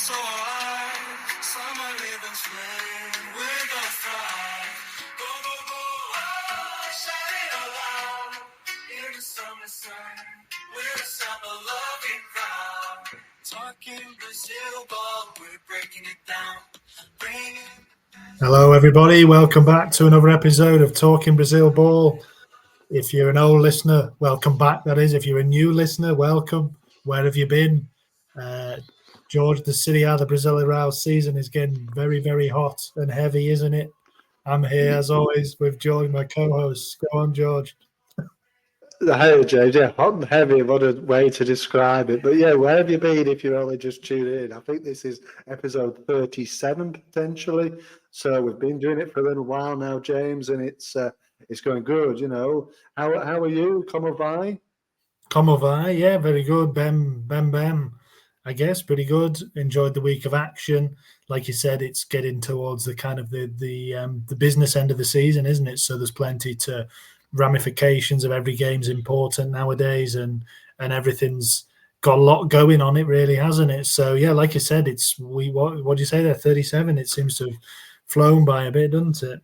so hard. Summer living's flame, we're gonna thrive. Go, go, go, oh, shout it aloud. In the summer sun, we're a summer loving crowd. Talking Brazil ball, we're breaking it down. Hello, everybody. Welcome back to another episode of Talking Brazil Ball. If you're an old listener, welcome back. That is, if you're a new listener, welcome. Where have you been? George, the Serie A, the Brazilian Serie A season is getting very, very hot and heavy, isn't it? I'm here, as always, with George, my co-host. Go on, George. Hey, James. Yeah, hot and heavy. What a way to describe it. But yeah, where have you been if you're only just tuning in? I think this is episode 37 potentially. So we've been doing it for a little while now, James, and it's going good. You know, how are you? Como vai? Como vai? Yeah, very good. Bem. I guess pretty good. Enjoyed the week of action. Like you said, it's getting towards the kind of the business end of the season, isn't it? So there's plenty to ramifications of every game's important nowadays, and everything's got a lot going on it, really, hasn't it? So yeah, like you said, what do you say there, 37? It seems to have flown by a bit, doesn't it?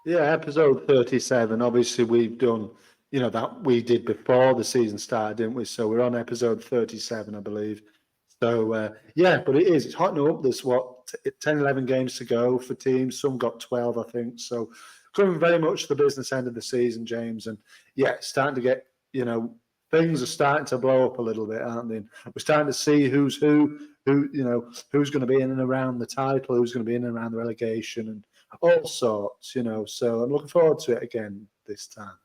Yeah, episode 37. Obviously, we've done, that we did before the season started, didn't we? So we're on episode 37, I believe. So yeah, but it's hotting up. There's 10, 11 games to go for teams. Some got 12, I think. So coming very much to the business end of the season, James, and yeah, starting to get, things are starting to blow up a little bit, aren't they? We're starting to see who's who's going to be in and around the title, who's going to be in and around the relegation, and all sorts, So I'm looking forward to it again this time.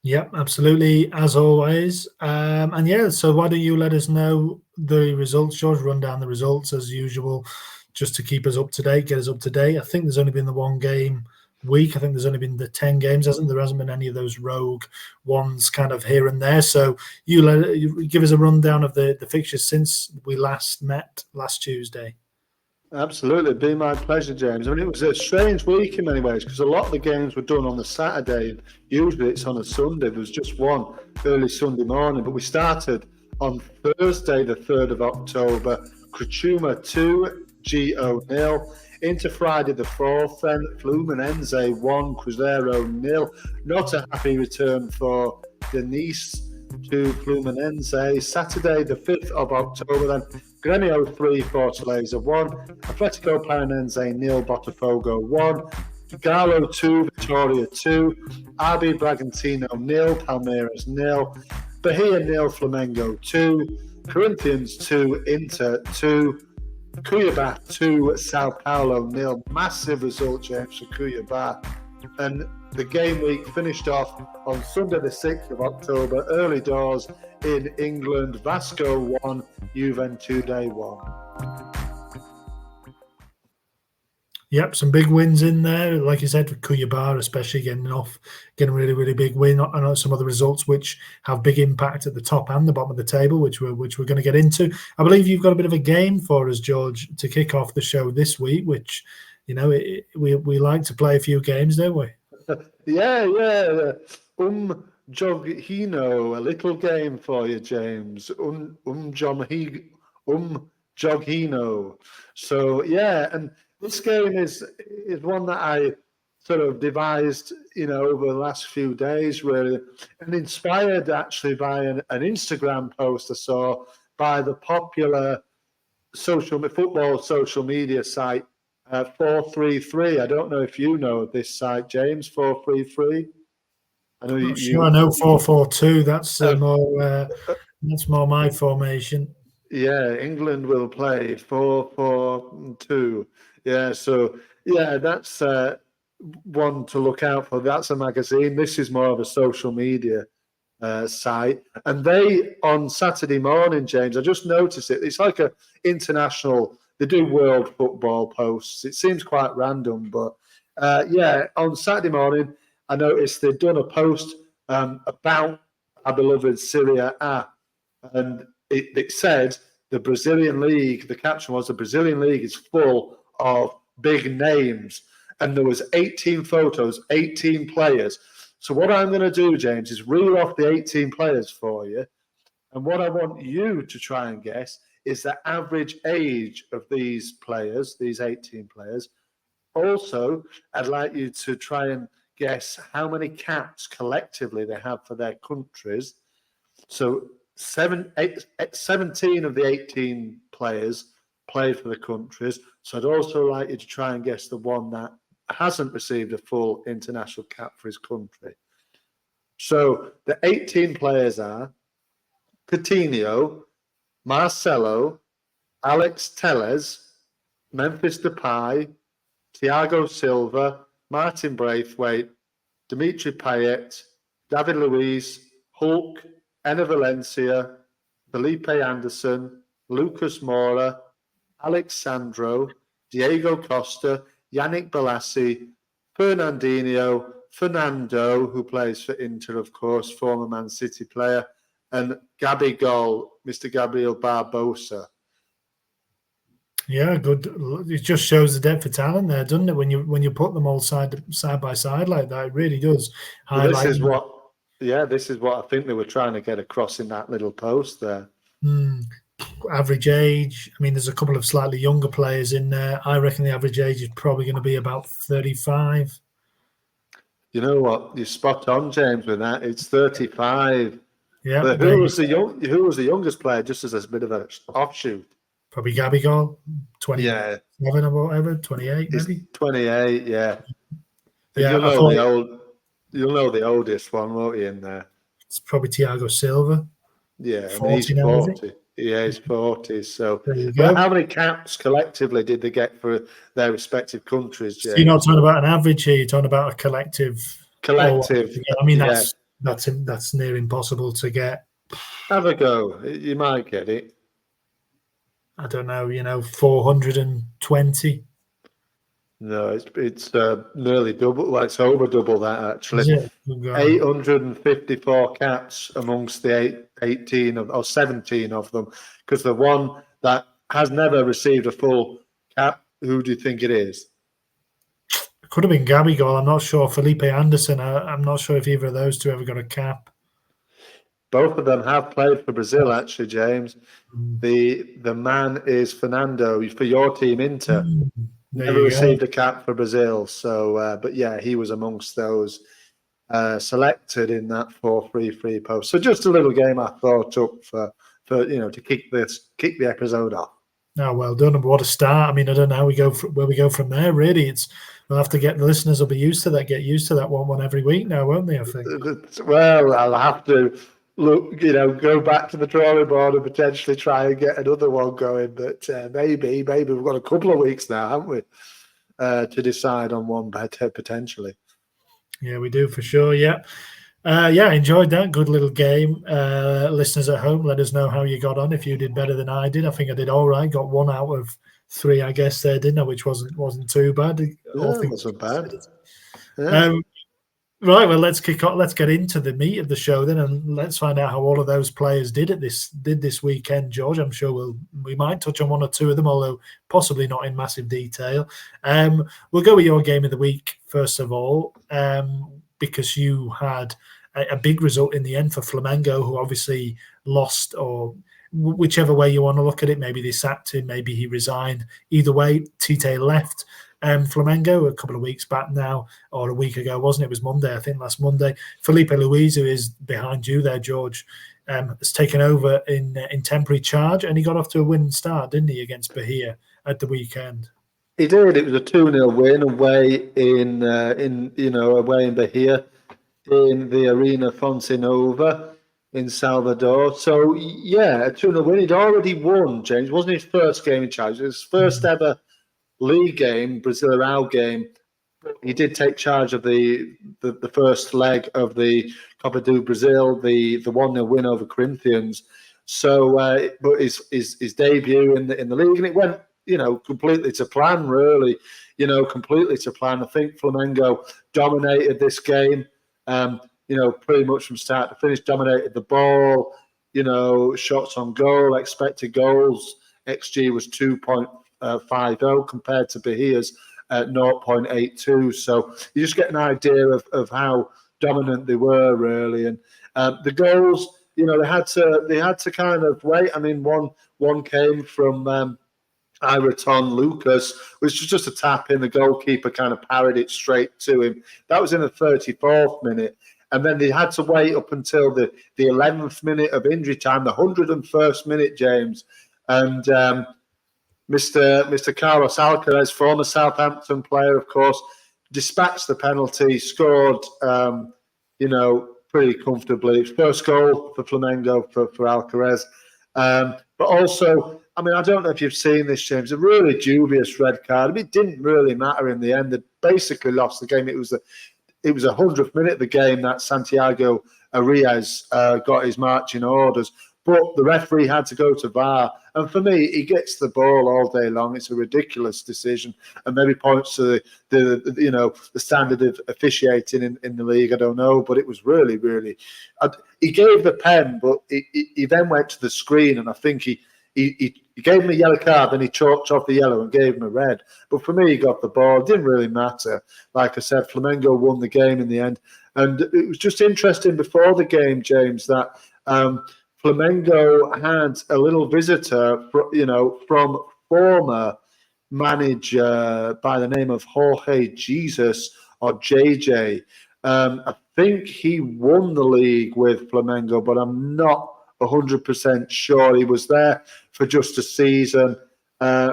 Yep, absolutely, as always. And yeah, so why don't you let us know the results, George? Run down the results as usual, just to keep us up to date, get us up to date. I think there's only been the one game week. I think there's only been the 10 games, hasn't there? Hasn't been any of those rogue ones kind of here and there. So you give us a rundown of the fixtures since we last met last Tuesday. Absolutely, it'd be my pleasure, James. I mean, it was a strange week in many ways because a lot of the games were done on the Saturday. Usually it's on a Sunday. There was just one early Sunday morning, but we started on Thursday, the 3rd of October. Criciúma 2, GO 0. Into Friday the 4th, then Fluminense 1, Cruzeiro 0. Not a happy return for Denise to Fluminense. Saturday the 5th of October, then Grêmio 3, Fortaleza 1, Atlético Paranaense 0, Botafogo 1, Galo 2, Vitória 2, RB Bragantino 0, Palmeiras 0, Bahia 0, Flamengo 2, Corinthians 2, Inter 2, Cuiabá 2, Sao Paulo 0. Massive result, James, for Cuiabá. And the game week finished off on Sunday the 6th of October, early doors in England. Vasco 1, Juventude 1. Yep, some big wins in there. Like you said, with Cuiabá especially getting really, really big win. I know some of the results which have big impact at the top and the bottom of the table, which we're going to get into. I believe you've got a bit of a game for us, George, to kick off the show this week, which, we like to play a few games, don't we? Yeah. Joghino, a little game for you, James. Joghino. So yeah, and this game is one that I sort of devised, over the last few days, really, and inspired actually by an Instagram post I saw by the popular football social media site 433. I don't know if you know this site, James. 433. I know I know 442. That's more my formation. Yeah, England will play 442. Yeah, so yeah, that's one to look out for. That's a magazine. This is more of a social media site, and they on Saturday morning, James. I just noticed it. It's like a international. They do world football posts. It seems quite random, but yeah, on Saturday morning, I noticed they'd done a post about our beloved Serie A, and it said the Brazilian league. The caption was the Brazilian league is full of big names, and there was 18 photos, 18 players. So what I'm going to do, James, is reel off the 18 players for you, and what I want you to try and guess is the average age of these players, these 18 players. Also, I'd like you to try and guess how many caps collectively they have for their countries. So 17 of the 18 players play for the countries. So I'd also like you to try and guess the one that hasn't received a full international cap for his country. So the 18 players are Coutinho, Marcelo, Alex Telles, Memphis Depay, Thiago Silva, Martin Braithwaite, Dimitri Payet, David Luiz, Hulk, Enner Valencia, Felipe Anderson, Lucas Moura, Alex Sandro, Diego Costa, Yannick Bolasie, Fernandinho, Fernando, who plays for Inter, of course, former Man City player, and Gabigol, Mr. Gabriel Barbosa. Yeah, good. It just shows the depth of talent there, doesn't it? When you put them all side by side like that, it really does highlight. This is what I think they were trying to get across in that little post there. Average age. I mean, there's a couple of slightly younger players in there. I reckon the average age is probably going to be about 35. You know what? You're spot on, James, with that. It's 35. Yeah. But who was the youngest player, just as a bit of an offshoot? Probably Gabigol, 27 or whatever, 28 maybe. 28, yeah. Yeah, you'll know the oldest one, won't you, in there? It's probably Thiago Silva. Yeah, 40 he's now, 40. Yeah, he's 40. So, but how many caps collectively did they get for their respective countries, James? So you're not talking about an average here. You're talking about a collective. Collective. I mean, that's near impossible to get. Have a go. You might get it. I don't know. 420. No, it's nearly double. Well, it's over double that actually. Is it? 854 caps amongst the 17 of them, because the one that has never received a full cap, who do you think it is? It could have been Gabigol. I'm not sure. Felipe Anderson. I'm not sure if either of those two ever got a cap. Both of them have played for Brazil, actually, James. The man is Fernando for your team, Inter. Never received a cap for Brazil. So, but yeah, he was amongst those selected in that 4-3-3 post. So just a little game I thought up for to kick the episode off. Oh, well done. What a start. I mean, I don't know where we go from there, really. We'll have to get the listeners will be used to that, get used to that one every week now, won't they, I think? Well, I'll have to go back to the drawing board and potentially try and get another one going. But maybe we've got a couple of weeks now, haven't we, to decide on one better potentially. Yeah, we do for sure. Yeah. Enjoyed that. Good little game. Listeners at home, let us know how you got on. If you did better than I did, I think I did all right. Got 1 out of 3, I guess, there, didn't I? Which wasn't too bad. Wasn't bad. Yeah. Right, well, let's kick off. Let's get into the meat of the show then, and let's find out how all of those players did this weekend, George. I'm sure we might touch on 1 or 2 of them, although possibly not in massive detail. We'll go with your game of the week first of all, because you had a big result in the end for Flamengo, who obviously lost, or whichever way you want to look at it. Maybe they sacked him, maybe he resigned. Either way, Tite left. Flamengo a couple of weeks back now, or a week ago, wasn't it? It was Monday, I think, last Monday. Filipe Luiz, who is behind you there, George, has taken over in temporary charge, and he got off to a winning start, didn't he, against Bahia at the weekend? He did. It was a 2-0 win away in Bahia, in the Arena Fontenova in Salvador. So yeah, a 2-0 win. He'd already won, James. It wasn't his first game in charge. It was his first ever league game, Brasileirão game. He did take charge of the first leg of the Copa do Brasil, the 1-0 win over Corinthians. So, but his debut in the league, and it went completely to plan. Really, completely to plan. I think Flamengo dominated this game. Pretty much from start to finish, dominated the ball. Shots on goal, expected goals. XG was 2.50 compared to Bahia's at 0.82. So you just get an idea of how dominant they were, really. And the goals, they had to kind of wait. I mean, one One came from Iraton Lucas, which was just a tap in. The goalkeeper kind of parried it straight to him. That was in the 34th minute. And then they had to wait up until the 11th minute of injury time, the 101st minute, James. And Mr. Carlos Alcaraz, former Southampton player, of course, dispatched the penalty, scored, pretty comfortably. First goal for Flamengo for Alcaraz. But also, I mean, I don't know if you've seen this, James, a really dubious red card. I mean, it didn't really matter in the end. They basically lost the game. It was the 100th minute of the game that Santiago Arias got his marching orders. But the referee had to go to VAR. And for me, he gets the ball all day long. It's a ridiculous decision. And maybe points to the standard of officiating in the league. I don't know. But it was really, really... he gave the pen, but he then went to the screen. And I think he gave him a yellow card, then he chalked off the yellow and gave him a red. But for me, he got the ball. It didn't really matter. Like I said, Flamengo won the game in the end. And it was just interesting before the game, James, that... Flamengo had a little visitor, from former manager by the name of Jorge Jesus, or JJ. I think he won the league with Flamengo, but I'm not 100% sure. He was there for just a season.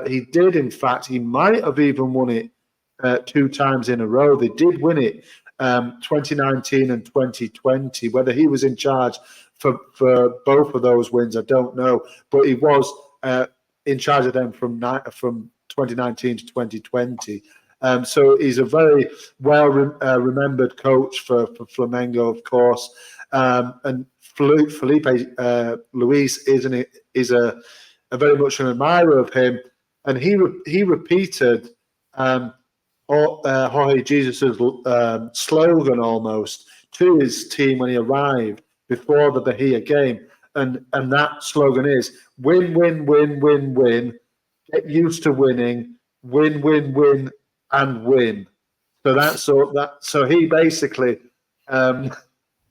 He did, in fact, he might have even won it 2 times in a row. They did win it 2019 and 2020. Whether he was in charge for both of those wins, I don't know, but he was in charge of them from 2019 to 2020. So he's a very well remembered coach for Flamengo, of course. And Filipe Luis is a very much an admirer of him, and he repeated Jorge Jesus's slogan almost to his team when he arrived before the Bahia game, and that slogan is win, win, win, win, win, get used to winning, win, win, win, and win. So he basically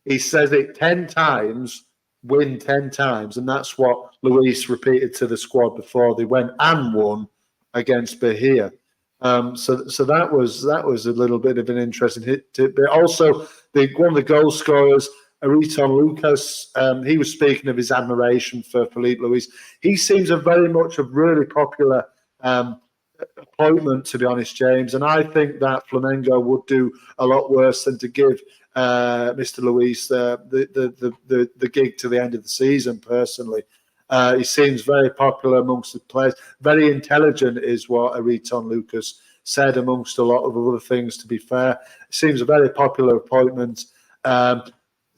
he says it 10 times, win 10 times, and that's what Luis repeated to the squad before they went and won against Bahia. So that was a little bit of an interesting hit. But also, one of the goal scorers, Ayrton Lucas, he was speaking of his admiration for Filipe Luis. He seems a very much a really popular appointment, to be honest, James. And I think that Flamengo would do a lot worse than to give Mr. Luis the gig to the end of the season. Personally, he seems very popular amongst the players. Very intelligent is what Ayrton Lucas said, amongst a lot of other things. To be fair, it seems a very popular appointment.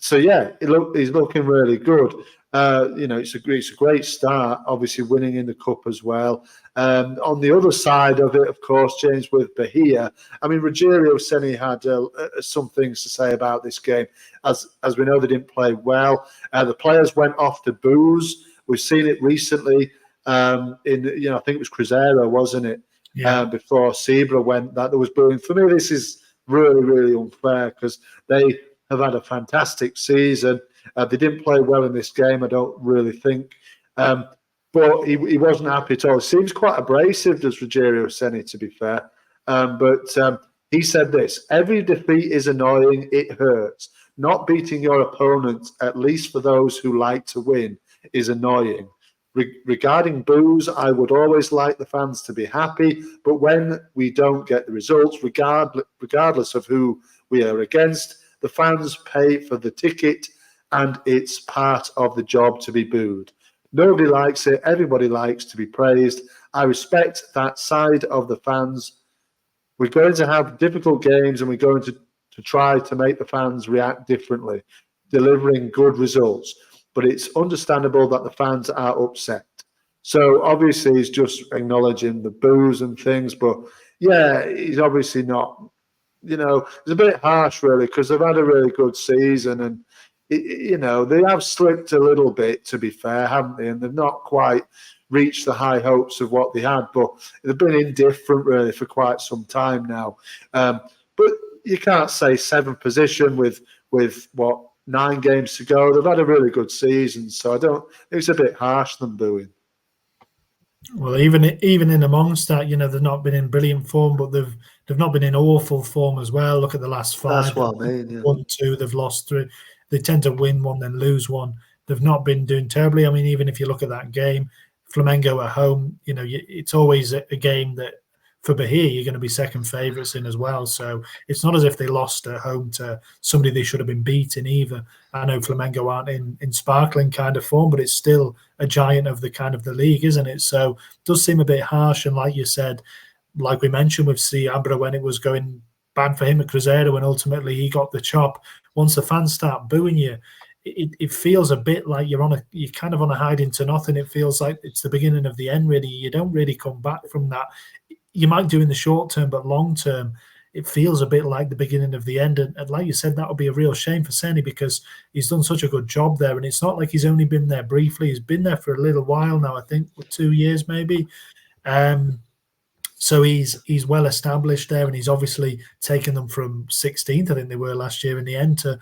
So yeah, he's looking really good. It's a great start. Obviously, winning in the cup as well. On the other side of it, of course, James, with Bahia, I mean, Rogério Ceni had some things to say about this game. As we know, they didn't play well. The players went off to booze. We've seen it recently. I think it was Cruzeiro, wasn't it? Yeah. Before Seabra went, that there was booing. For me, this is really, really unfair because they have had a fantastic season. They didn't play well in this game, I don't really think. But he wasn't happy at all. It seems quite abrasive, does Rogério Ceni, to be fair. But he said this: every defeat is annoying, it hurts. Not beating your opponent, at least for those who like to win, is annoying. Regarding boos, I would always like the fans to be happy, but when we don't get the results, regardless of who we are against, the fans pay for the ticket, and it's part of the job to be booed. Nobody likes it. Everybody likes to be praised. I respect that side of the fans. We're going to have difficult games, and we're going to try to make the fans react differently, delivering good results. But it's understandable that the fans are upset. So obviously he's just acknowledging the boos and things. But yeah, he's obviously not, it's a bit harsh really, because they've had a really good season, and they have slipped a little bit, to be fair, haven't they? And they've not quite reached the high hopes of what they had, but they've been indifferent really for quite some time now. But you can't say 7th position with what, 9 games to go. They've had a really good season, so I don't. It's a bit harsh them booing. Well, even in amongst that, they've not been in brilliant form, but they've not been in awful form as well. Look at the last That's five. what I mean. Yeah. Won two, they've lost three. They tend to win one, then lose one. They've not been doing terribly. I mean, even if you look at that game, Flamengo at home, it's always a game that for Bahia you're going to be second favourites in as well. So it's not as if they lost at home to somebody they should have been beating either. I know Flamengo aren't in sparkling kind of form, but it's still a giant of the league, isn't it? So it does seem a bit harsh. And like you said, like we mentioned with Seabra when it was going bad for him at Cruzeiro and ultimately he got the chop. Once the fans start booing you, it feels a bit like you're kind of on a hide into nothing. It feels like it's the beginning of the end, really. You don't really come back from that. You might do in the short term, but long term, it feels a bit like the beginning of the end. And like you said, that would be a real shame for Seni because he's done such a good job there. And it's not like he's only been there briefly. He's been there for a little while now, I think, 2 years maybe. So he's well established there, and he's obviously taken them from 16th, I think they were last year in the end, to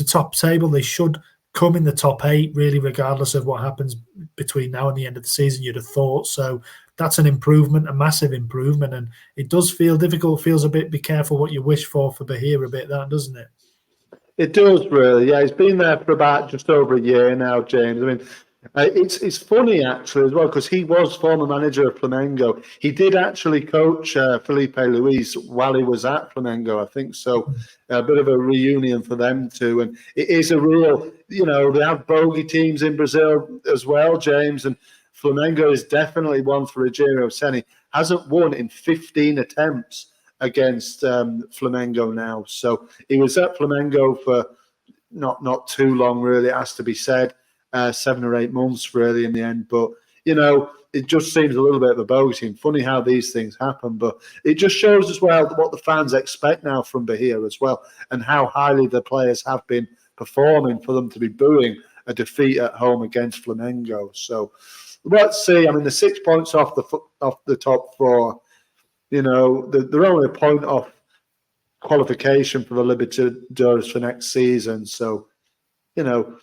top table. They should come in the top 8, really, regardless of what happens between now and the end of the season, you'd have thought. So that's an improvement, a massive improvement, and it does feel difficult. It feels a bit, be careful what you wish for Bahia a bit, that, doesn't it? It does, really. Yeah, he's been there for about just over a year now, James. I mean, it's funny, actually, as well, because he was former manager of Flamengo. He did actually coach Filipe Luis while he was at Flamengo, I think. So a bit of a reunion for them too. And it is a real, they have bogey teams in Brazil as well, James. And Flamengo is definitely one for Rogério Ceni. Hasn't won in 15 attempts against Flamengo now. So he was at Flamengo for not too long, really, it has to be said. 7 or 8 months, really, in the end. But, it just seems a little bit of a bogus team. Funny how these things happen. But it just shows as well what the fans expect now from Bahia as well and how highly the players have been performing for them to be booing a defeat at home against Flamengo. So let's see. I mean, the 6 points off the top 4, they're only a point off qualification for the Libertadores for next season. So,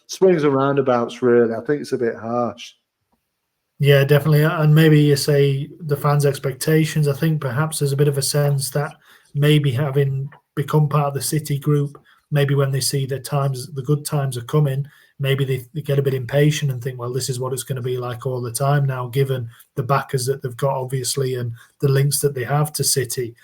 swings and roundabouts, really. I think it's a bit harsh. Yeah, definitely. And maybe you say the fans' expectations. I think perhaps there's a bit of a sense that maybe having become part of the City group, maybe when they see the good times are coming, maybe they get a bit impatient and think, well, this is what it's going to be like all the time now, given the backers that they've got, obviously, and the links that they have to City.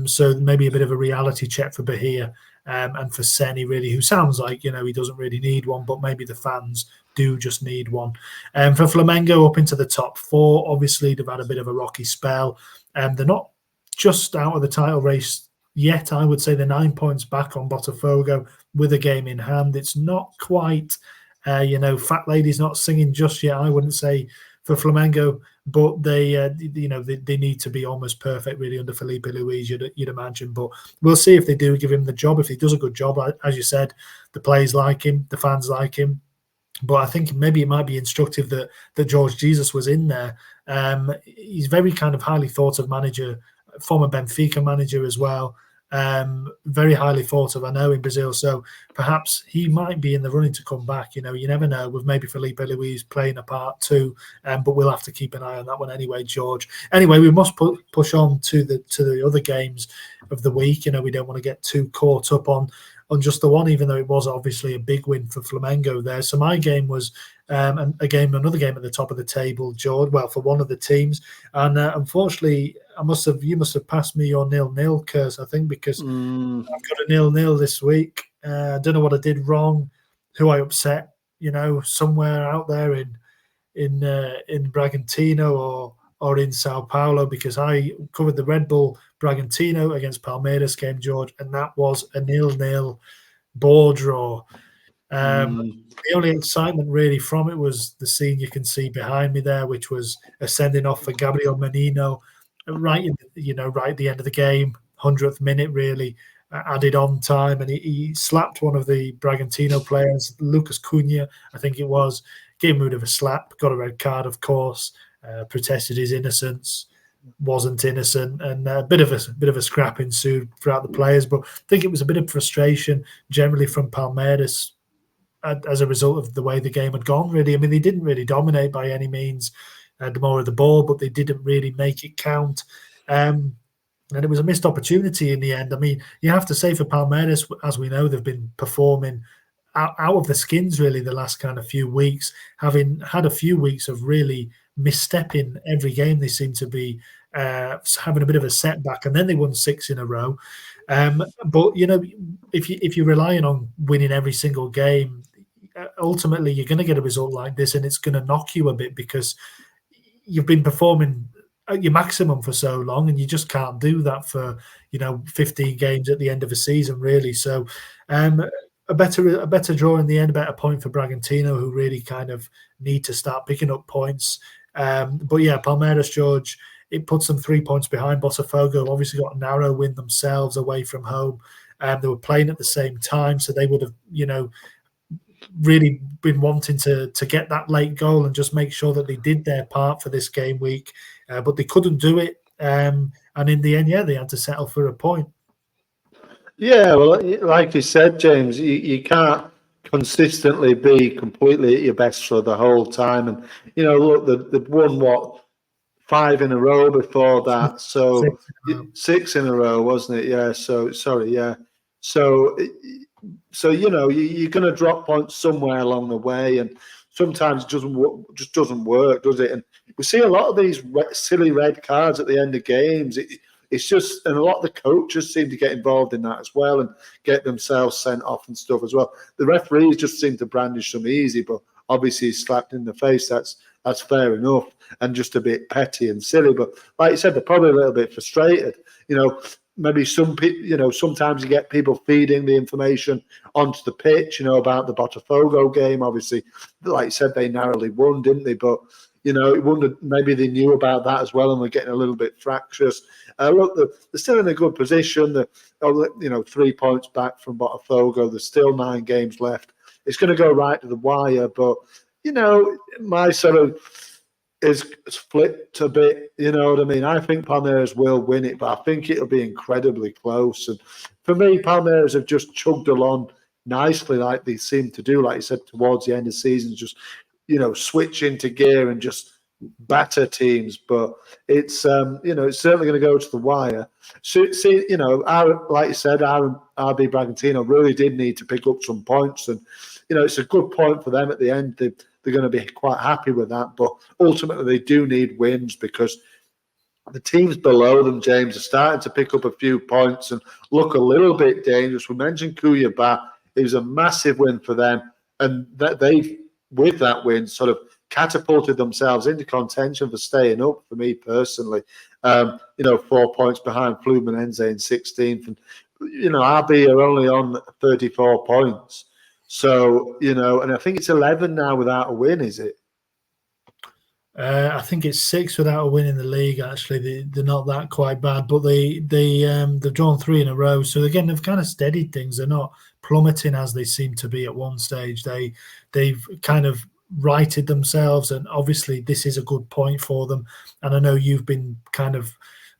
So maybe a bit of a reality check for Bahia. And for Seni, really, who sounds like, he doesn't really need one, but maybe the fans do just need one. For Flamengo, up into the top 4, obviously, they've had a bit of a rocky spell. They're not just out of the title race yet. I would say they're 9 points back on Botafogo with a game in hand. It's not quite, Fat Lady's not singing just yet, I wouldn't say, for Flamengo, but they need to be almost perfect, really, under Filipe Luis, you'd imagine. But we'll see if they do give him the job. If he does a good job, as you said, the players like him, the fans like him. But I think maybe it might be instructive that George Jesus was in there. He's very kind of highly thought of manager, former Benfica manager as well. Very highly thought of, I know, in Brazil. So perhaps he might be in the running to come back. You never know, with maybe Filipe Luis playing a part too. But we'll have to keep an eye on that one anyway, George. Anyway, we must push on to the other games of the week. We don't want to get too caught up on just the one, even though it was obviously a big win for Flamengo there. So my game was another game at the top of the table, George. Well, for one of the teams, and unfortunately, you must have passed me your 0-0 curse, I think, because I've got a 0-0 this week. I don't know what I did wrong, who I upset. Somewhere out there in Bragantino or in Sao Paulo, because I covered the Red Bull Bragantino against Palmeiras game, George, and that was a 0-0 ball draw. The only excitement really from it was the scene you can see behind me there, which was a sending off for Gabriel Menino, right at the end of the game, 100th minute, really, added on time, and he slapped one of the Bragantino players, Lucas Cunha, I think it was, gave him a bit of a slap, got a red card, of course, protested his innocence, wasn't innocent, and a bit of a scrap ensued throughout the players. But I think it was a bit of frustration generally from Palmeiras as a result of the way the game had gone, really. I mean, they didn't really dominate by any means. had more of the ball, but they didn't really make it count. And it was a missed opportunity in the end. I mean, you have to say for Palmeiras, as we know, they've been performing out of the skins really the last kind of few weeks, having had a few weeks of really misstepping every game. They seem to be having a bit of a setback, and then they won 6 in a row. But you know, if you're relying on winning every single game, ultimately you're going to get a result like this, and it's going to knock you a bit because you've been performing at your maximum for so long, and you just can't do that for 15 games at the end of a season, really. So a better draw in the end, a better point for Bragantino, who really kind of need to start picking up points. But yeah, Palmeiras, George, it puts them 3 points behind. Botafogo obviously got a narrow win themselves away from home. They were playing at the same time, so they would have, really been wanting to get that late goal and just make sure that they did their part for this game week. But they couldn't do it. And in the end, they had to settle for a point. Yeah, well, like you said, James, you can't consistently be completely at your best for the whole time. And, look, they've won, 5 in a row before that. So 6 in a row, wasn't it? Yeah. So, sorry. Yeah. So you're going to drop points somewhere along the way. And sometimes it just doesn't work, does it? And we see a lot of these silly red cards at the end of games. It's just, and a lot of the coaches seem to get involved in that as well and get themselves sent off and stuff as well. The referees just seem to brandish them easy, but obviously he's slapped in the face. That's fair enough, and just a bit petty and silly. But like you said, they're probably a little bit frustrated. Maybe some people, sometimes you get people feeding the information onto the pitch, about the Botafogo game. Obviously, like you said, they narrowly won, didn't they? But it wondered maybe they knew about that as well and were getting a little bit fractious. Look, they're still in a good position. They're 3 points back from Botafogo. There's still 9 games left. It's going to go right to the wire, but my sort of is flipped a bit. You know what I mean? I think Palmeiras will win it, but I think it'll be incredibly close. And for me, Palmeiras have just chugged along nicely, like they seem to do. Like you said, towards the end of the season, just switch into gear and just batter teams. But it's it's certainly going to go to the wire. So see, like you said, RB Bragantino really did need to pick up some points, and it's a good point for them at the end. They're going to be quite happy with that, but ultimately they do need wins because the teams below them, James, are starting to pick up a few points and look a little bit dangerous. We mentioned Cuiabá. It was a massive win for them, and that they've, with that win, sort of catapulted themselves into contention for staying up, for me personally. 4 points behind Fluminense in 16th. And, RB are only on 34 points. So, and I think it's 11 now without a win, is it? I think it's 6 without a win in the league. Actually, they're not that quite bad, but they've drawn 3 in a row. So again, they've kind of steadied things. They're not plummeting as they seem to be at one stage. They've kind of righted themselves, and obviously this is a good point for them. And I know you've been kind of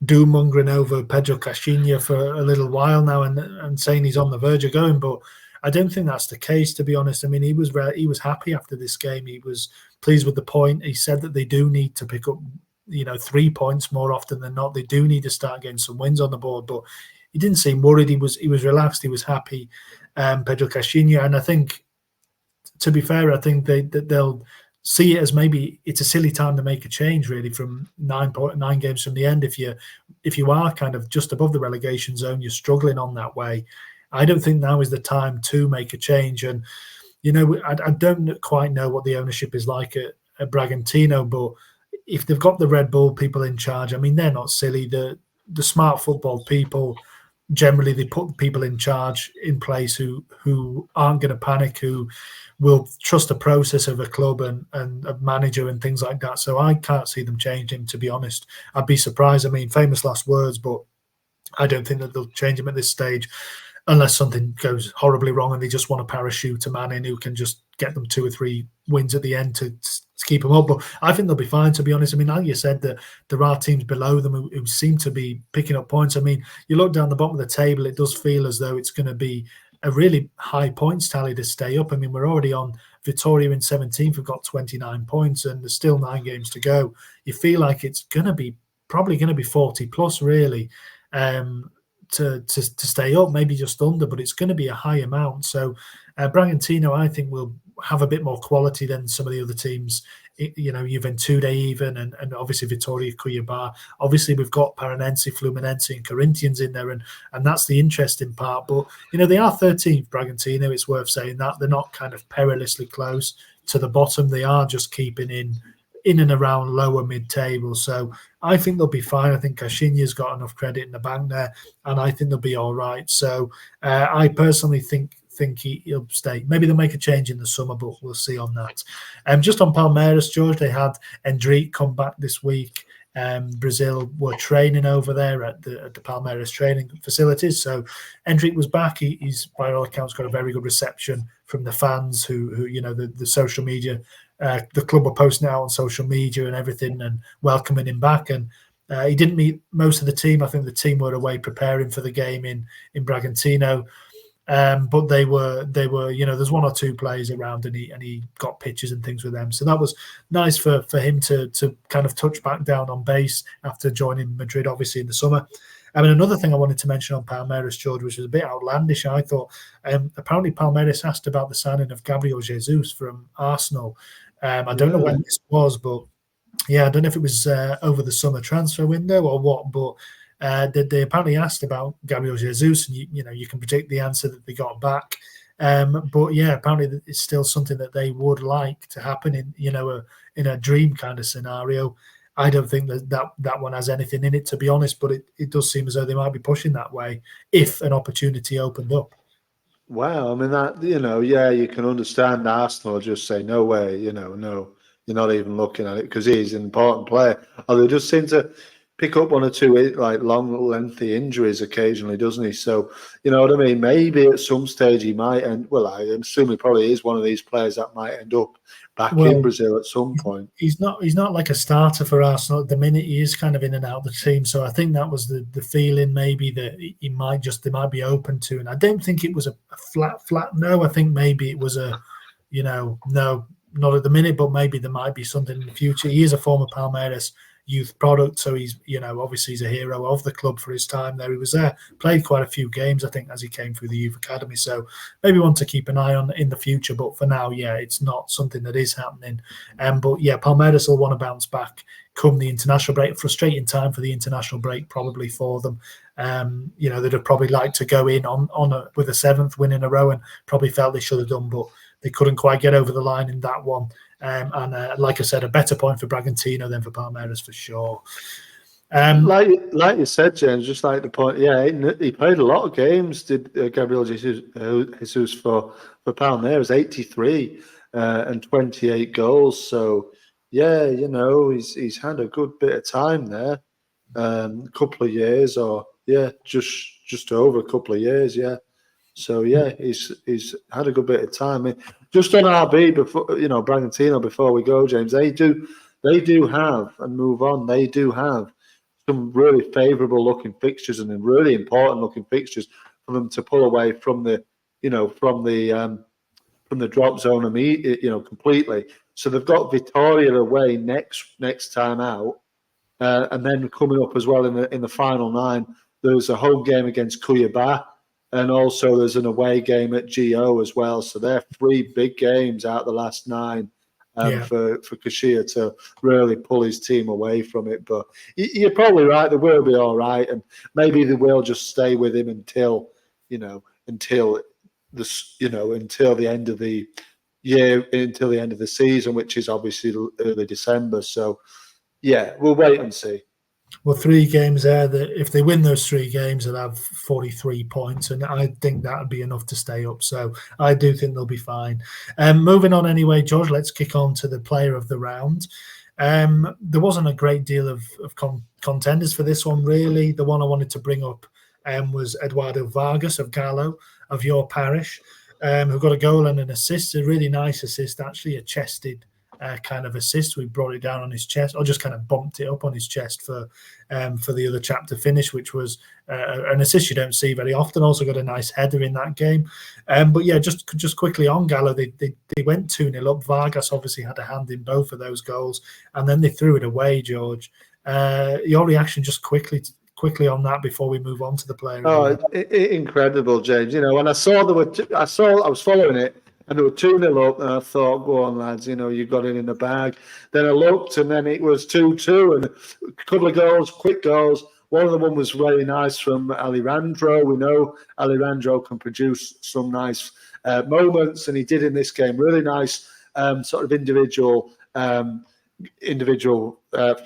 doom mongering over Pedro Caixinha for a little while now, and saying he's on the verge of going, but I don't think that's the case, to be honest. I mean, he was happy after this game. He was pleased with the point. He said that they do need to pick up, 3 points more often than not. They do need to start getting some wins on the board, but he didn't seem worried. He was relaxed. He was happy, Pedro Caixinha. And I think, to be fair, I think they'll see it as maybe it's a silly time to make a change, really, from 9 games from the end. If you are kind of just above the relegation zone, you're struggling on that way. I don't think now is the time to make a change. And, I don't quite know what the ownership is like at Bragantino, but if they've got the Red Bull people in charge, I mean, they're not silly. The smart football people, generally, they put people in charge in place who aren't going to panic, who will trust the process of a club and a manager and things like that. So I can't see them changing, to be honest. I'd be surprised. I mean, famous last words, but I don't think that they'll change him at this stage, unless something goes horribly wrong and they just want to parachute a man in who can just get them 2 or 3 wins at the end to keep them up. But I think they'll be fine, to be honest. I mean, like you said, that there are teams below them who seem to be picking up points. I mean, you look down the bottom of the table, it does feel as though it's going to be a really high points tally to stay up. I mean, we're already on Vitória in 17th. We've got 29 points, and there's still 9 games to go. You feel like it's probably going to be 40 plus, really, to stay up, maybe just under, but it's going to be a high amount. So Bragantino, I think, will have a bit more quality than some of the other teams. Juventude even, and obviously Vitória, Cuiabá. Obviously, we've got Paranense, Fluminense, and Corinthians in there, and that's the interesting part. But they are 13th, Bragantino. It's worth saying that they're not kind of perilously close to the bottom. They are just keeping in and around lower mid-table. So I think they'll be fine. I think Caixinha's got enough credit in the bank there, and I think they'll be all right. So I personally think he'll stay. Maybe they'll make a change in the summer, but we'll see on that. Just on Palmeiras, George, they had Endrick come back this week. Brazil were training over there at the Palmeiras training facilities. So Endrick was back. He's by all accounts got a very good reception from the fans who the social media. The club were posting out on social media and everything and welcoming him back. And he didn't meet most of the team. I think the team were away preparing for the game in Bragantino. But they were there's 1 or 2 players around, and he got pictures and things with them. So that was nice for him to kind of touch back down on base after joining Madrid, obviously, in the summer. I mean, another thing I wanted to mention on Palmeiras, George, which was a bit outlandish, I thought. Apparently, Palmeiras asked about the signing of Gabriel Jesus from Arsenal. I don't know when this was, but I don't know if it was over the summer transfer window or what, but they apparently asked about Gabriel Jesus, and you can predict the answer that they got back. But apparently it's still something that they would like to happen in a dream kind of scenario. I don't think that one has anything in it, to be honest, but it does seem as though they might be pushing that way if an opportunity opened up. Wow, I mean that you can understand Arsenal just say no way, no, you're not even looking at it because he's an important player. Or they just seem to pick up 1 or 2 like long, lengthy injuries occasionally, doesn't he? So you know what I mean. Maybe at some stage he might end. Well, I assume he probably is one of these players that might end up back in Brazil at some point. He's not like a starter for Arsenal at the minute. He is kind of in and out of the team. So I think that was the feeling maybe that they might be open to. And I don't think it was a flat no. I think maybe it was a, no, not at the minute, but maybe there might be something in the future. He is a former Palmeiras youth product, so he's obviously he's a hero of the club for his time there. He was there, played quite a few games, I think, as he came through the youth academy, so maybe one to keep an eye on in the future. But for now, it's not something that is happening. But Palmeiras will want to bounce back come the international break. Frustrating time for the international break probably for them. They'd have probably liked to go in with a 7th win in a row, and probably felt they should have done, but they couldn't quite get over the line in that one. Like I said, a better point for Bragantino than for Palmeiras for sure. Like you said, James, just like the point, he played a lot of games, did Gabriel Jesus for Palmeiras, 83 and 28 goals. So, he's had a good bit of time there, a couple of years or, just over a couple of years, So he's had a good bit of time. I mean, just on RB before Bragantino, before we go, James, they do have, and move on. They do have some really favourable looking fixtures and really important looking fixtures for them to pull away from the drop zone completely. So they've got Vitória away next time out, and then coming up as well in the final 9. There's a home game against Cuiabá. And also there's an away game at GO as well. So they're 3 big games out of the last 9 for Caixinha to really pull his team away from it. But you're probably right. They will be all right. And maybe they will just stay with him until the end of the year, until the end of the season, which is obviously early December. So, we'll wait and see. Well, 3 games there. That if they win those 3 games, they'll have 43 points, and I think that would be enough to stay up. So I do think they'll be fine. Moving on anyway, George, let's kick on to the player of the round. There wasn't a great deal of contenders for this one, really. The one I wanted to bring up was Eduardo Vargas of Galo, of your parish, who got a goal and an assist, a really nice assist, actually, a chested kind of assist. We brought it down on his chest, or just kind of bumped it up on his chest for the other chap to finish, which was an assist you don't see very often. Also got a nice header in that game. But yeah, just quickly on Gallo, they went 2-0 up. Vargas obviously had a hand in both of those goals, and then they threw it away, George. Your reaction just quickly on that before we move on to the player. Oh, incredible, James. You know, when I saw I was following it, and there were 2-0 up, and I thought, go on, lads, you know, you got it in the bag. Then I looked, and then it was 2-2, and a couple of goals, quick goals. One of them was very nice from Alejandro. We know Alejandro can produce some nice moments, and he did in this game. Really nice sort of individual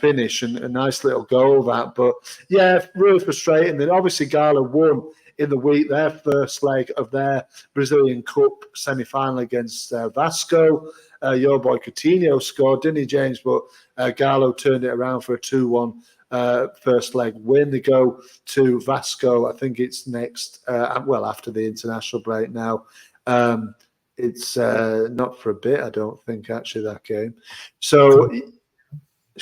finish and a nice little goal that. But yeah, really frustrating. Then obviously Gala won in the week their first leg of their Brazilian Cup semi-final against Vasco. Your boy Coutinho scored, didn't he, James? But Galo turned it around for a 2-1 first leg win. They go to Vasco. I think it's next, after the international break now. It's not for a bit, I don't think, actually, that game. So,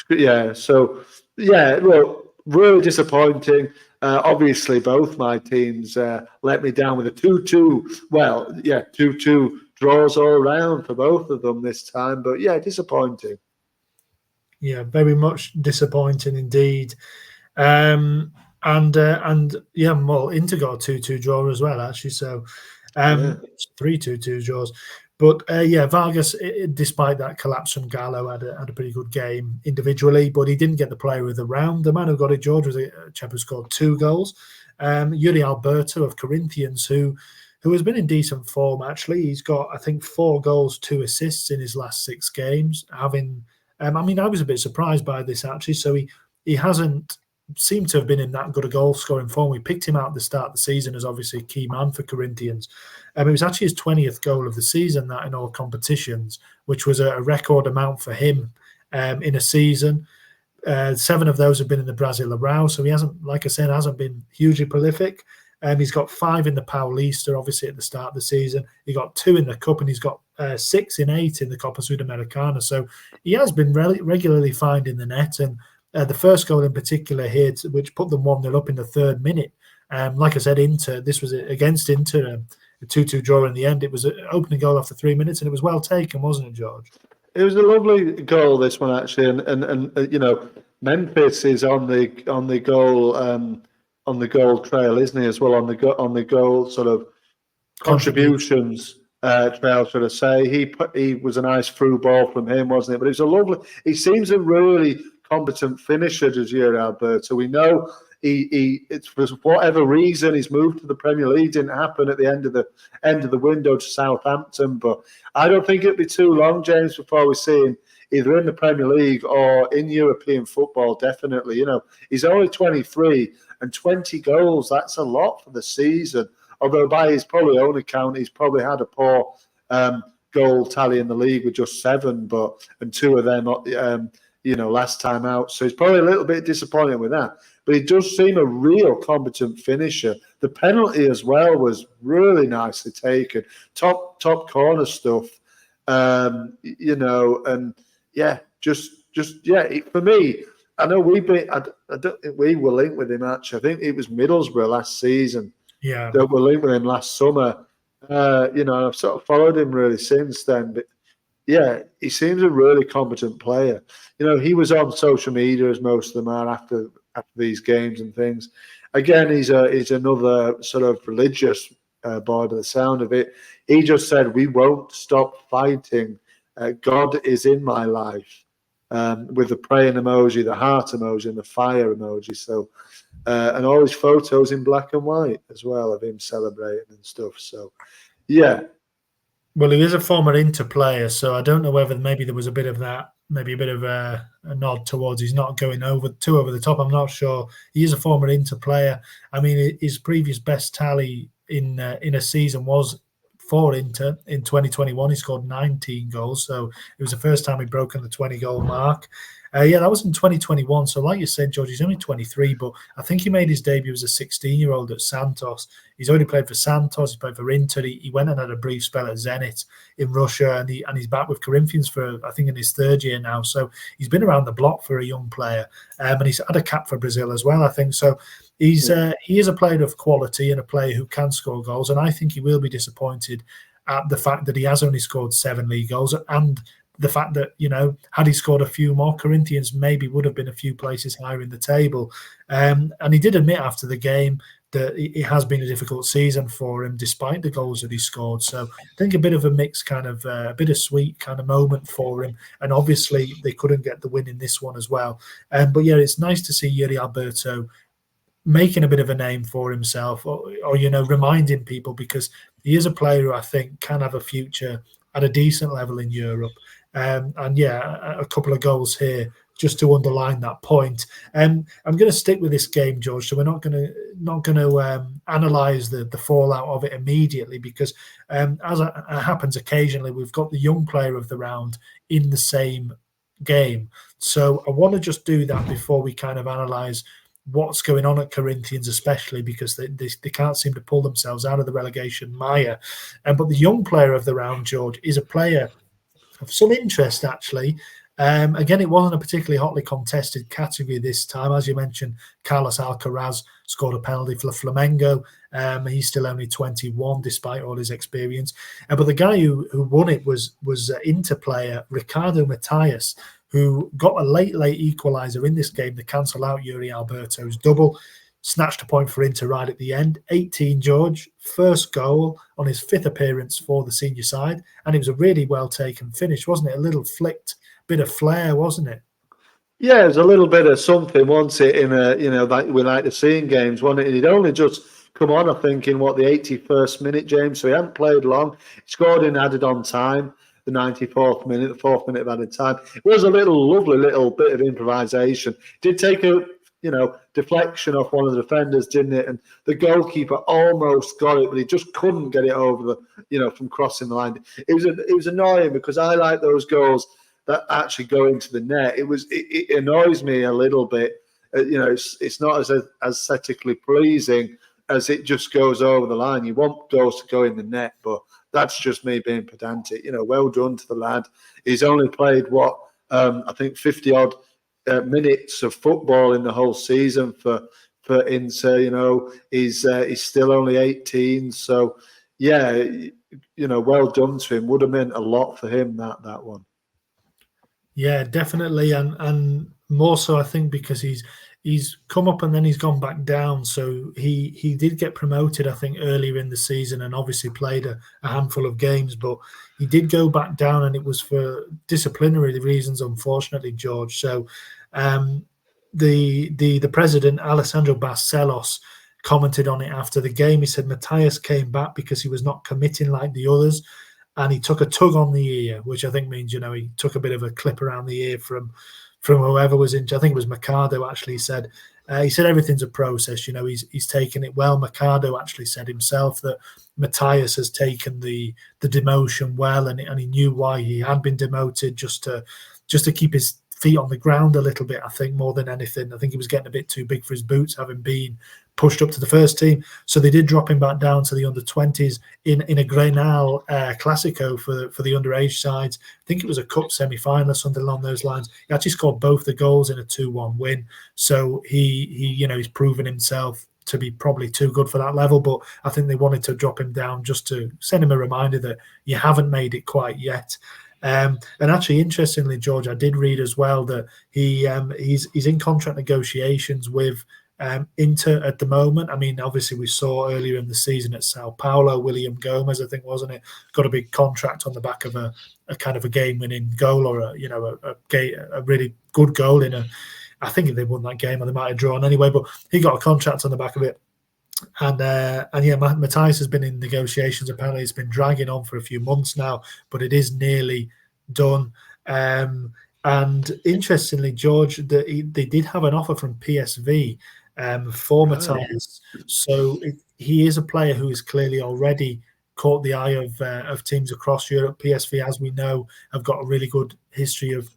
look, really disappointing. Obviously, both my teams let me down with a 2-2. 2-2 draws all around for both of them this time. But, yeah, disappointing. Yeah, very much disappointing indeed. Inter got a 2-2 draw as well, actually. So, 3-2 draws. But Vargas, despite that collapse from Gallo, had a pretty good game individually, but he didn't get the player of the round. The man who got it, George, was a chap who scored 2 goals. Yuri Alberto of Corinthians, who has been in decent form, actually. He's got, I think, 4 goals, 2 assists in his last 6 games. I was a bit surprised by this, actually. So he hasn't seemed to have been in that good a goal-scoring form. We picked him out at the start of the season as obviously a key man for Corinthians. It was actually his 20th goal of the season, that in all competitions, which was a record amount for him in a season. 7 of those have been in the Brazilian Serie A, so he hasn't been hugely prolific. He's got 5 in the Paulista, obviously, at the start of the season. He got 2 in the Cup, and he's got 6 in 8 in the Copa Sudamericana. So he has been regularly finding the net, and the first goal in particular here, which put them 1-0 up in the 3rd minute. Like I said, this was against Inter, a 2-2 draw in the end. It was an opening goal after 3 minutes, and it was well taken, wasn't it, George? It was a lovely goal, this one, actually, and you know, Memphis is on the goal trail, isn't he, as well, on the goal sort of contributions trail, should I say. He was a nice through ball from him, wasn't it? But it was a lovely. He seems a really competent finisher, does Yuri Alberto. We know it's for whatever reason he's moved to the Premier League. Didn't happen at the end of the window to Southampton, but I don't think it'd be too long, James, before we see him either in the Premier League or in European football. Definitely, you know, he's only 23 and 20 goals. That's a lot for the season. Although by his probably own account, he's probably had a poor goal tally in the league with just 7, and 2 of them, last time out. So he's probably a little bit disappointed with that. But he does seem a real competent finisher. The penalty as well was really nicely taken. Top corner stuff. For me, I know I don't think we were linked with him, actually. I think it was Middlesbrough last season. Yeah. That were linked with him last summer. I've sort of followed him really since then. But yeah, he seems a really competent player. You know, he was on social media, as most of them are, after these games and things. Again, he's another sort of religious boy by the sound of it. He just said, "We won't stop fighting. God is in my life," with the praying emoji, the heart emoji, and the fire emoji. So, and all his photos in black and white as well of him celebrating and stuff. So, yeah. Well, he is a former Inter player, so I don't know whether maybe there was a bit of that, maybe a bit of a nod towards he's not going too over the top. I'm not sure. He is a former Inter player. I mean, his previous best tally in a season was for Inter in 2021. He scored 19 goals, so it was the first time he'd broken the 20-goal mark. Yeah, that was in 2021. So, like you said, George, he's only 23, but I think he made his debut as a 16-year-old at Santos. He's already played for Santos. He played for Inter. He went and had a brief spell at Zenit in Russia, and he's back with Corinthians for, I think, in his third year now. So he's been around the block for a young player, and he's had a cap for Brazil as well, I think. So he is a player of quality and a player who can score goals, and I think he will be disappointed at the fact that he has only scored 7 league goals, and the fact that, had he scored a few more, Corinthians maybe would have been a few places higher in the table. And he did admit after the game that it has been a difficult season for him, despite the goals that he scored. So I think a bit of a mixed kind of, a bittersweet kind of moment for him. And obviously they couldn't get the win in this one as well. But yeah, it's nice to see Yuri Alberto making a bit of a name for himself, or reminding people, because he is a player who I think can have a future at a decent level in Europe. And yeah, a couple of goals here just to underline that point. I'm going to stick with this game, George. So we're not going to analyse the fallout of it immediately, because as it happens occasionally, we've got the young player of the round in the same game. So I want to just do that before we kind of analyse what's going on at Corinthians, especially because they can't seem to pull themselves out of the relegation mire. But the young player of the round, George, is a player of some interest, actually. Again, it wasn't a particularly hotly contested category this time. As you mentioned, Carlos Alcaraz scored a penalty for Flamengo. He's still only 21, despite all his experience. But the guy who won it was Inter player Ricardo Matias, who got a late equaliser in this game to cancel out Yuri Alberto's double. Snatched a point for Inter right at the end. 18, George, first goal on his 5th appearance for the senior side. And it was a really well-taken finish, wasn't it? A little flicked bit of flair, wasn't it? Yeah, it was a little bit of something, wasn't it, in that we like to see in games, wasn't it? He'd only just come on, I think, in the 81st minute, James, so he hadn't played long. He scored in added on time, the 94th minute, the 4th minute of added time. It was a lovely little bit of improvisation. Did take a deflection off one of the defenders, didn't it? And the goalkeeper almost got it, but he just couldn't get it over from crossing the line. It was annoying, because I like those goals that actually go into the net. It annoys me a little bit. It's not as aesthetically pleasing as it just goes over the line. You want goals to go in the net, but that's just me being pedantic. Well done to the lad. He's only played I think 50 odd minutes of football in the whole season for Inter. He's still only 18, so yeah, well done to him. Would have meant a lot for him, that one. Yeah, definitely, and more so I think because he's come up and then he's gone back down. So he did get promoted, I think, earlier in the season, and obviously played a handful of games, but he did go back down, and it was for disciplinary reasons, unfortunately, George. So the president, Alessandro Barcelos, commented on it after the game. He said Matthias came back because he was not committing like the others, and he took a tug on the ear, which I think means, he took a bit of a clip around the ear from whoever was in. I think it was Mercado actually said. He said everything's a process. He's taken it well. Mercado actually said himself that Matthias has taken the demotion well, and he knew why he had been demoted, just to keep his feet on the ground a little bit, I think, more than anything. I think he was getting a bit too big for his boots, having been pushed up to the first team. So they did drop him back down to the under-20s in a Grenal Classico for the underage sides. I think it was a cup semi-final or something along those lines. He actually scored both the goals in a 2-1 win. So he's proven himself to be probably too good for that level, but I think they wanted to drop him down just to send him a reminder that you haven't made it quite yet. And actually, interestingly, George, I did read as well that he's in contract negotiations with Inter at the moment. I mean, obviously, we saw earlier in the season at Sao Paulo, William Gomez, I think, wasn't it, got a big contract on the back of a kind of a game-winning goal, or a really good goal in a. I think they won that game, or they might have drawn anyway. But he got a contract on the back of it. And yeah, Matthias has been in negotiations. Apparently, it's been dragging on for a few months now, but it is nearly done. And interestingly, George, they did have an offer from PSV for Matthias. So he is a player who is clearly already caught the eye of teams across Europe. PSV, as we know, have got a really good history of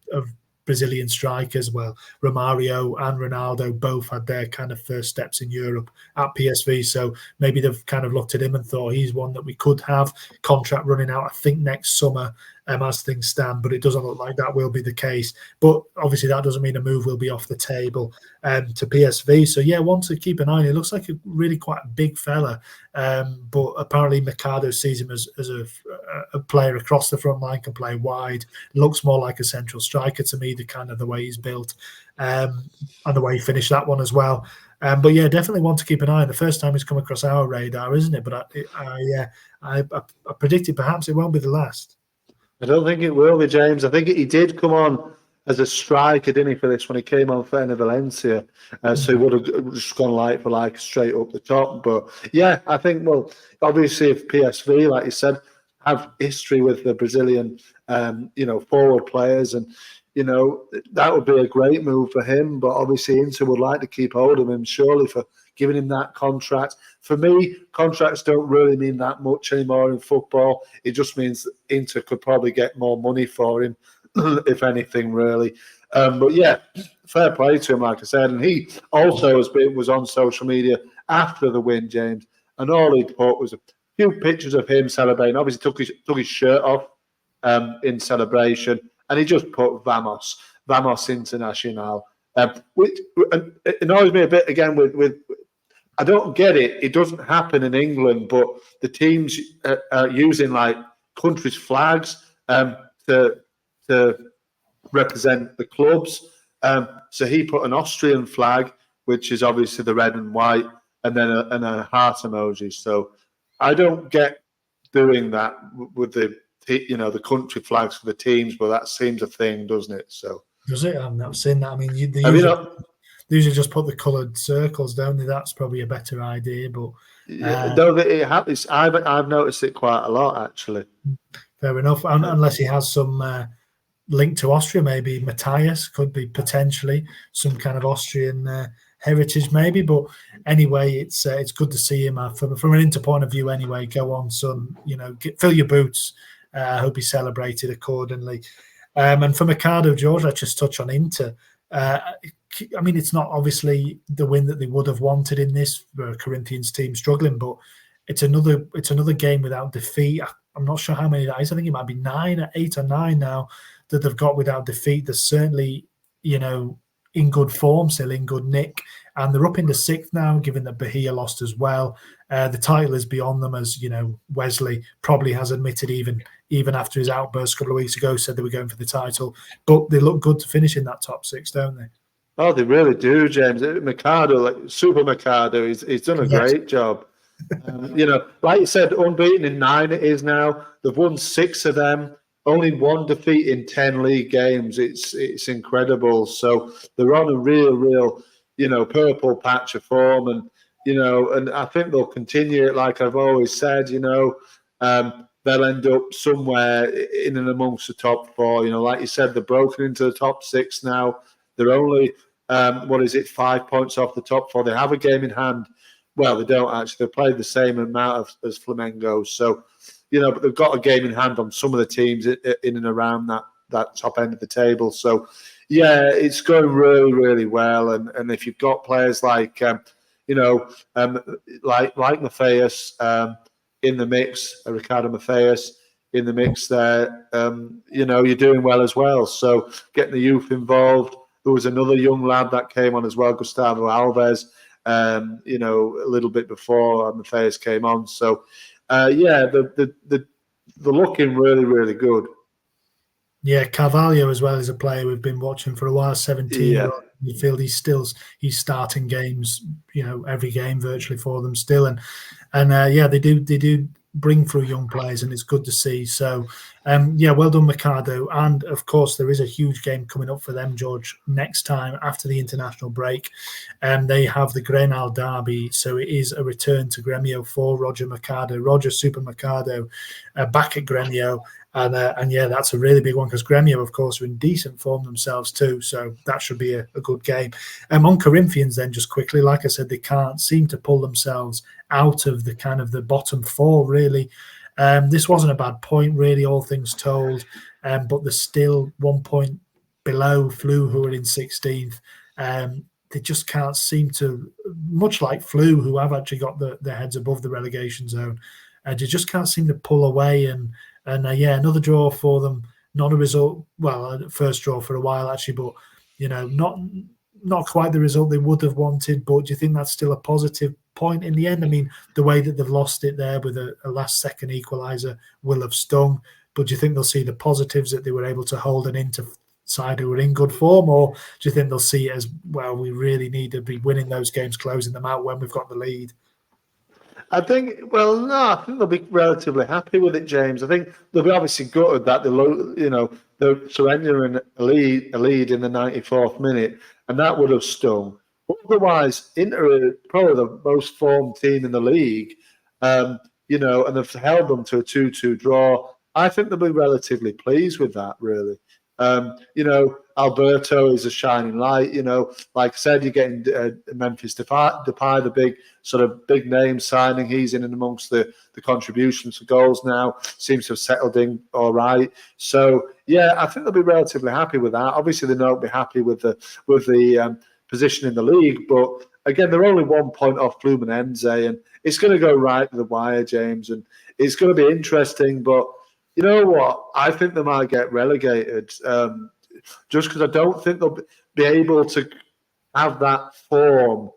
Brazilian strikers. Well, Romario and Ronaldo both had their kind of first steps in Europe at PSV. So maybe they've kind of looked at him and thought he's one that we could have. Contract running out, I think, next summer as things stand, but it doesn't look like that will be the case. But obviously that doesn't mean a move will be off the table to PSV. So yeah, one to keep an eye on. He looks like a really quite a big fella, but apparently Mercado sees him as a player across the front line, can play wide, looks more like a central striker to me, the way he's built, and the way he finished that one as well. But yeah, definitely one to keep an eye on. The first time he's come across our radar, isn't it? But I predicted perhaps it won't be the last. I don't think it will be, James. I think he did come on as a striker, didn't he, for this when he came on for Valencia? So he would have just gone like for like straight up the top. But yeah, I think, well, obviously if PSV, like you said, have history with the Brazilian, forward players, and that would be a great move for him. But obviously Inter would like to keep hold of him, surely, for giving him that contract. For me, contracts don't really mean that much anymore in football. It just means Inter could probably get more money for him, if anything, really. But yeah, fair play to him, like I said. And he also was on social media after the win, James, and all he put was a few pictures of him celebrating. Obviously took his shirt off in celebration, and he just put Vamos Internacional, which annoys me a bit again with I don't get it. It doesn't happen in England, but the teams are using like countries' flags to represent the clubs. So he put an Austrian flag, which is obviously the red and white, and then a heart emoji. So I don't get doing that with the country flags for the teams, but that seems a thing, doesn't it? So does it? I've not seen that. I mean, they usually just put the coloured circles, don't they? That's probably a better idea. But it happens. I've noticed it quite a lot, actually. Fair enough. Unless he has some link to Austria, maybe Matthias could be potentially some kind of Austrian heritage, maybe. But anyway, it's good to see him from an Inter point of view. Anyway, go on, son. Fill your boots. I hope he celebrated accordingly. And for Mercado, George, let's just touch on Inter. I mean, it's not obviously the win that they would have wanted in this Corinthians team struggling, but it's another game without defeat. I'm not sure how many that is. I think it might be 8 or 9 now that they've got without defeat. They're certainly, in good form, still in good nick, and they're up into 6th now, given that Bahia lost as well. The title is beyond them, as Wesley probably has admitted even after his outburst a couple of weeks ago, said they were going for the title. But they look good to finish in that top 6, don't they? Oh, they really do, James. Mercado, like Super Mercado, he's done a great job. Like you said, unbeaten in 9 it is now. They've won 6 of them. Only 1 defeat in 10 league games. It's incredible. So they're on a real, purple patch of form, and I think they'll continue it. Like I've always said, they'll end up somewhere in and amongst the top 4. Like you said, they're broken into the top 6 now. They're only 5 points off the top 4. They have a game in hand. Well, they don't actually. They played the same amount as Flamengo. So, but they've got a game in hand on some of the teams in and around that top end of the table. So, yeah, it's going really, really well. And if you've got players like, like Matthias in the mix, Ricardo Matthias in the mix there, you're doing well as well. So getting the youth involved. There was another young lad that came on as well, Gustavo Alves, a little bit before Matthias came on. So, they're looking really, really good. Yeah, Carvalho as well is a player we've been watching for a while. 17 year old midfield. He's starting games, every game virtually for them still, and they do bring through young players, and it's good to see. So, well done, Mercado. And of course, there is a huge game coming up for them, George, next time after the international break. They have the Grenal derby, so it is a return to Gremio for Roger Mercado, Roger Super Mercado, back at Gremio. And that's a really big one because Gremio, of course, are in decent form themselves too. So that should be a good game. On Corinthians, then, just quickly, like I said, they can't seem to pull themselves out of the kind of the bottom 4, really. This wasn't a bad point, really, all things told. But they're still 1 point below Flu, who are in 16th. They just can't seem to, much like Flu, who have actually got their heads above the relegation zone. They just can't seem to pull away. And another draw for them. Not a result. Well, first draw for a while actually, but not quite the result they would have wanted. But do you think that's still a positive point in the end? I mean, the way that they've lost it there with a last-second equaliser will have stung. But do you think they'll see the positives that they were able to hold an Inter side who were in good form, or do you think they'll see it as, well, we really need to be winning those games, closing them out when we've got the lead? I think, well, no, I think they'll be relatively happy with it, James. I think they'll be obviously gutted that they're surrendering a lead in the 94th minute, and that would have stung. But otherwise, Inter are probably the most formed team in the league, and they've held them to a 2-2 draw. I think they'll be relatively pleased with that, really. Alberto is a shining light. Like I said, you're getting Memphis Depay, the big name signing. He's in and amongst the contributions for goals now. Seems to have settled in all right. So yeah, I think they'll be relatively happy with that. Obviously, they won't be happy with the position in the league, but again, they're only 1 point off Fluminense, and it's going to go right to the wire, James, and it's going to be interesting, but. You know what? I think they might get relegated just because I don't think they'll be able to have that form.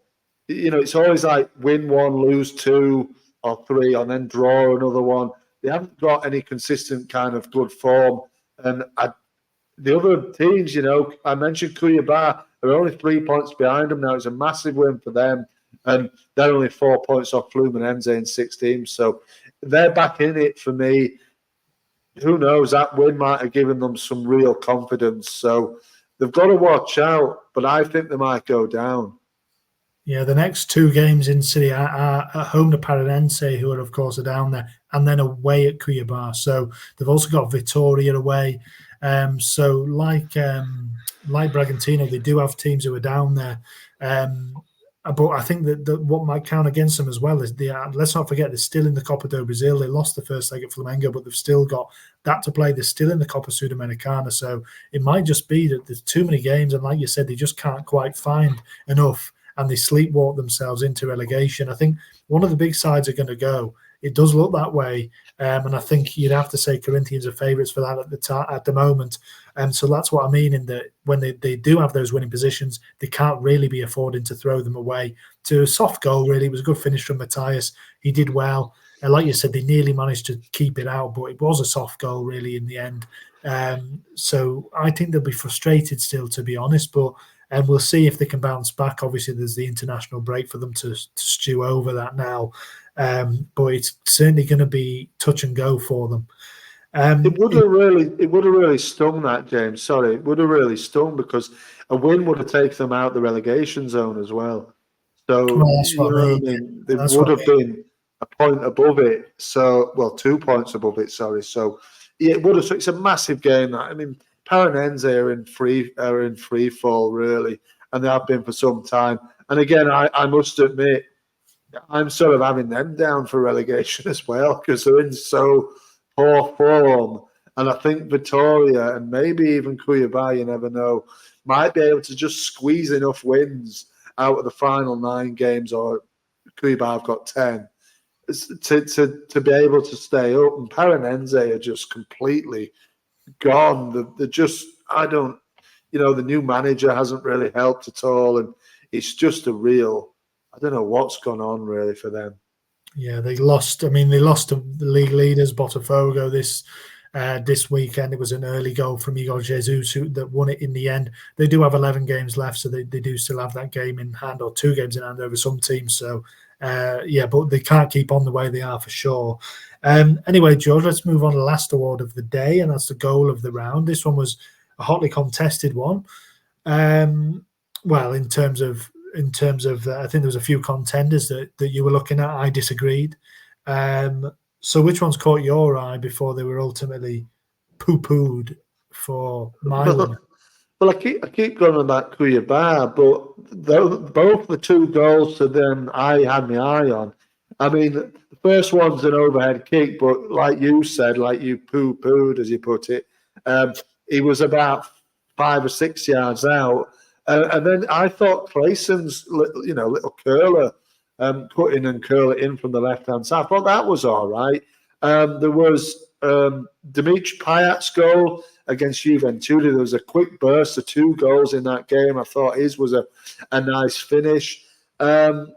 It's always like win one, lose two or three, and then draw another one. They haven't got any consistent kind of good form. And the other teams, I mentioned Cuiabá, they're only 3 points behind them now. It's a massive win for them. And they're only 4 points off Fluminense in 16. So they're back in it for me. Who knows? That win might have given them some real confidence. So they've got to watch out, but I think they might go down. Yeah, the next two games in Serie A are at home to Paranense, who are, of course, down there, and then away at Cuiabá. So they've also got Vitória away. So like Bragantino, they do have teams who are down there. But I think that what might count against them as well is let's not forget they're still in the Copa do Brasil. They lost the first leg at Flamengo, but they've still got that to play. They're still in the Copa Sudamericana. So it might just be that there's too many games, and like you said, they just can't quite find enough, and they sleepwalk themselves into relegation. I think one of the big sides are going to go. It does look that way, and I think you'd have to say Corinthians are favourites for that at the moment. So that's what I mean in that when they do have those winning positions, they can't really be affording to throw them away. To a soft goal, really. It was a good finish from Matthias. He did well. And like you said, they nearly managed to keep it out, but it was a soft goal, really, in the end. So I think they'll be frustrated still, to be honest, but we'll see if they can bounce back. Obviously, there's the international break for them to stew over that now. But it's certainly going to be touch and go for them. It would have really stung that, James. Sorry, it would have really stung because a win would have taken them out the relegation zone as well. So that's what I mean. They would have been a point above it. 2 points above it. Sorry. So yeah, it would have. It's a massive game. I mean, Paranense are in free fall really, and they have been for some time. And again, I must admit, I'm sort of having them down for relegation as well because they're in so poor form. And I think Vitória and maybe even Cuiabá, you never know, might be able to just squeeze enough wins out of the final 9 games, or Cuiabá have got 10, to be able to stay up. And Paranense are just completely gone. They're just, the new manager hasn't really helped at all. And it's just a real, I don't know what's gone on really for them. Yeah, they lost. I mean, they lost to the league leaders, Botafogo, this weekend. It was an early goal from Igor Jesus that won it in the end. They do have 11 games left, so they do still have that game in hand, or 2 games in hand over some teams. So, but they can't keep on the way they are for sure. Anyway, George, let's move on to the last award of the day, and that's the goal of the round. This one was a hotly contested one. Well, in terms of I think there was a few contenders that you were looking at. I disagreed. So which ones caught your eye before they were ultimately poo-pooed for my winner? Well, I keep going on that Cuiabá, but both the 2 goals to them I had my eye on. I mean, the first one's an overhead kick, but like you said, like you poo-pooed, as you put it, he was about 5 or 6 yards out. And then I thought Claeson's, little curler, put in and curl it in from the left-hand side. I thought that was all right. There was Dimitri Payet's goal against Juventus. There was a quick burst of 2 goals in that game. I thought his was a nice finish. And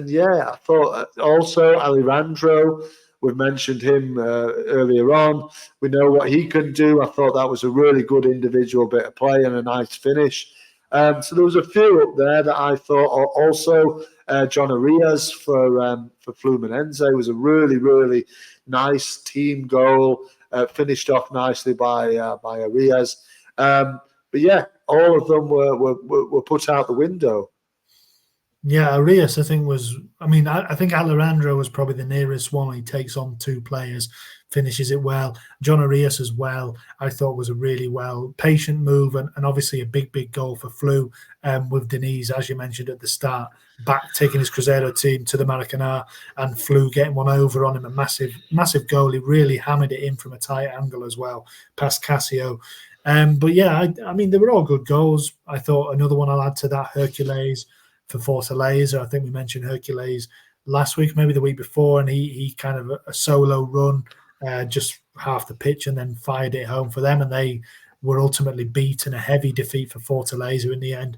yeah, I thought also Alejandro, we've mentioned him earlier on. We know what he can do. I thought that was a really good individual bit of play and a nice finish. So there was a few up there that I thought. Also, John Arias for Fluminense was a really, really nice team goal. Finished off nicely by Arias. But yeah, all of them were put out the window. Yeah, Arias, I think I think Alejandro was probably the nearest one. He takes on 2 players, finishes it well. John Arias as well, I thought was a really patient move and obviously a big goal for Flu with Diniz, as you mentioned at the start, back taking his Cruzeiro team to the Maracanã and Flu getting one over on him, a massive goal. He really hammered it in from a tight angle as well, past Casio. But yeah, I mean, they were all good goals. I thought another one I'll add to that, Hercules for Fortaleza. I think we mentioned Hercules last week, maybe the week before, and he kind of a solo run, just half the pitch, and then fired it home for them, and they were ultimately beaten, a heavy defeat for Fortaleza in the end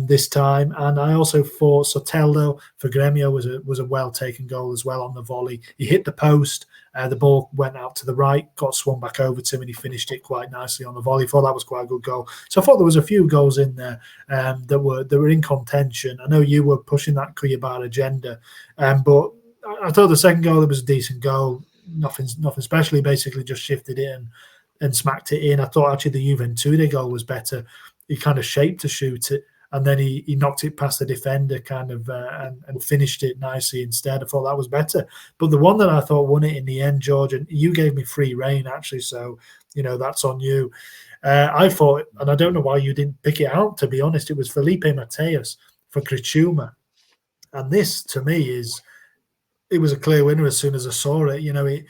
this time. And I also thought Soteldo for Gremio was a well-taken goal as well on the volley. He hit the post, the ball went out to the right, got swung back over to him, and he finished it quite nicely on the volley. I thought that was quite a good goal. So I thought there was a few goals in there that were in contention. I know you were pushing that Cuiabá agenda, but I thought the second goal, it was a decent goal. Nothing special. He basically just shifted it and smacked it in. I thought actually the Juventude goal was better. He kind of shaped to shoot it, and then he knocked it past the defender kind of and finished it nicely instead. I thought that was better. But the one that I thought won it in the end, George, and you gave me free rein actually, so that's on you. I thought, and I don't know why you didn't pick it out, to be honest, it was Filipe Mateus for Criciúma. And this, to me, it was a clear winner as soon as I saw it.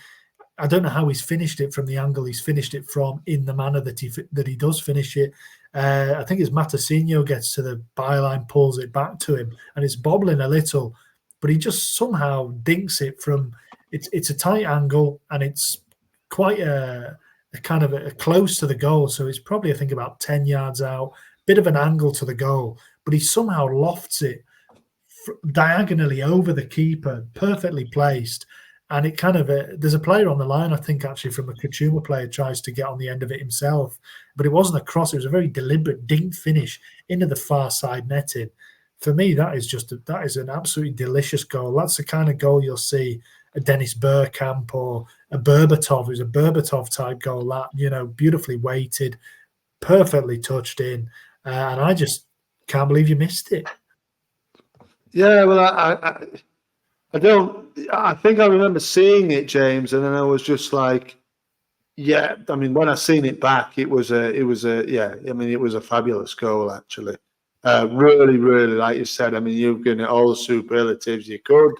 I don't know how he's finished it from the angle he's finished it from in the manner that he does finish it. I think it's Matasinho gets to the byline, pulls it back to him, and it's bobbling a little, but he just somehow dinks it from. It's a tight angle, and it's quite a kind of a close to the goal, so it's probably I think about 10 yards out, bit of an angle to the goal, but he somehow lofts it diagonally over the keeper, perfectly placed. And it kind of there's a player on the line, I think, actually from a Criciúma player tries to get on the end of it himself, but it wasn't a cross. It was a very deliberate dink finish into the far side netting. For me, that is an absolutely delicious goal. That's the kind of goal you'll see a Dennis Bergkamp or a Berbatov. It was a Berbatov type goal. That beautifully weighted, perfectly touched in, and I just can't believe you missed it. Yeah, well, I think I remember seeing it, James, and then I was just like, yeah. I mean, when I seen it back, it was a fabulous goal actually. Really, really, like you said. I mean, you've given it all the superlatives you could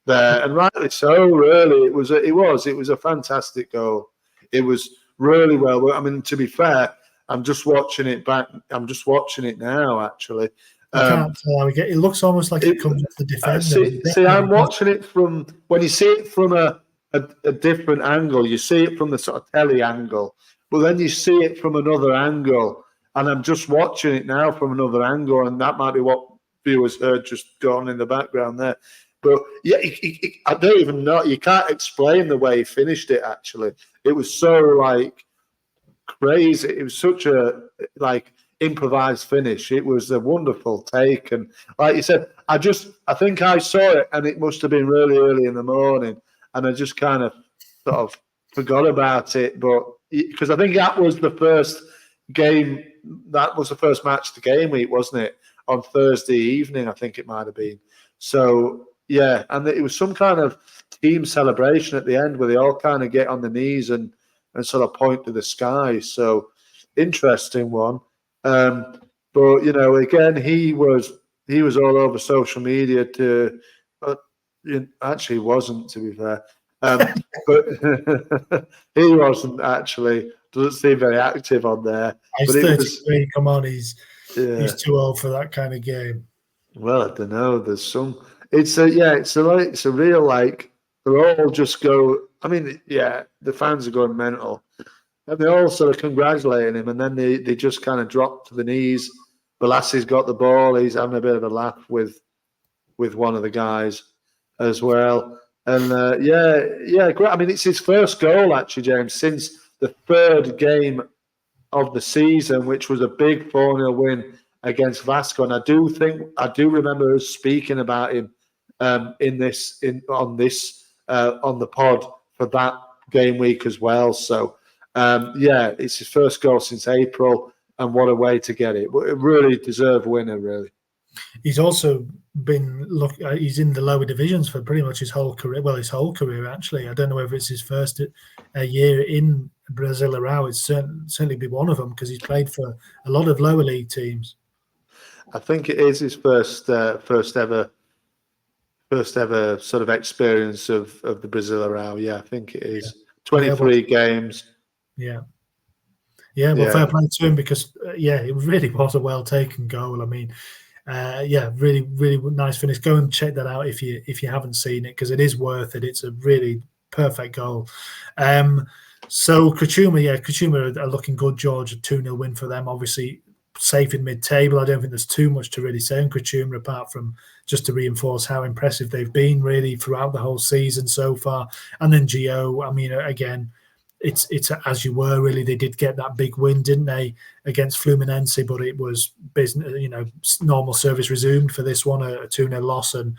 there, and rightly so. Really, it was a fantastic goal. It was really well. I mean, to be fair, I'm just watching it back. I'm just watching it now, actually. You can't tell how we get. It looks almost like it comes off the defender. See, I'm watching it from when you see it from a different angle. You see it from the sort of telly angle, but then you see it from another angle, and I'm just watching it now from another angle, and that might be what viewers heard just going in the background there. But yeah, I don't even know. You can't explain the way he finished it. Actually, it was so crazy. It was such a improvised finish. It was a wonderful take, and like you said, I think I saw it, and it must have been really early in the morning, and I just kind of sort of forgot about it. But because I think that was the first game, that was the first match the game week, wasn't it? On Thursday evening, I think it might have been. So yeah, and it was some kind of team celebration at the end where they all kind of get on the knees and sort of point to the sky. So interesting one. But again, he was all over social media. Actually, wasn't, to be fair. But he wasn't actually. Doesn't seem very active on there. He's But it 33. was, Come on, he's yeah. too old for that kind of game. Well, I don't know. There's some. It's a real like. They're all just go. I mean, yeah, the fans are going mental, and they're all sort of congratulating him, and then they just kind of drop to the knees. Bolassi's got the ball. He's having a bit of a laugh with one of the guys as well. And great. I mean, it's his first goal actually, James, since the third game of the season, which was a big 4-0 win against Vasco. And I do remember us speaking about him on the pod for that game week as well. So it's his first goal since April, and what a way to get it. A really deserved winner, really. He's also been he's in the lower divisions for pretty much his whole career. Well, his whole career actually. I don't know whether it's his first year in Brazilian Serie A. It's certainly be one of them because he's played for a lot of lower league teams. I think it is his first ever sort of experience of the Brazilian Serie A. Yeah, I think it is. 23 games. Yeah. Yeah, well, fair play to him because, it really was a well-taken goal. I mean, really, really nice finish. Go and check that out if you haven't seen it because it is worth it. It's a really perfect goal. So Criciúma are looking good, George. A 2-0 win for them. Obviously, safe in mid-table. I don't think there's too much to really say on Criciúma apart from just to reinforce how impressive they've been really throughout the whole season so far. And then Gio, I mean, again, it's as you were really. They did get that big win, didn't they, against Fluminense? But it was business, normal service resumed for this one, a 2-0 loss, and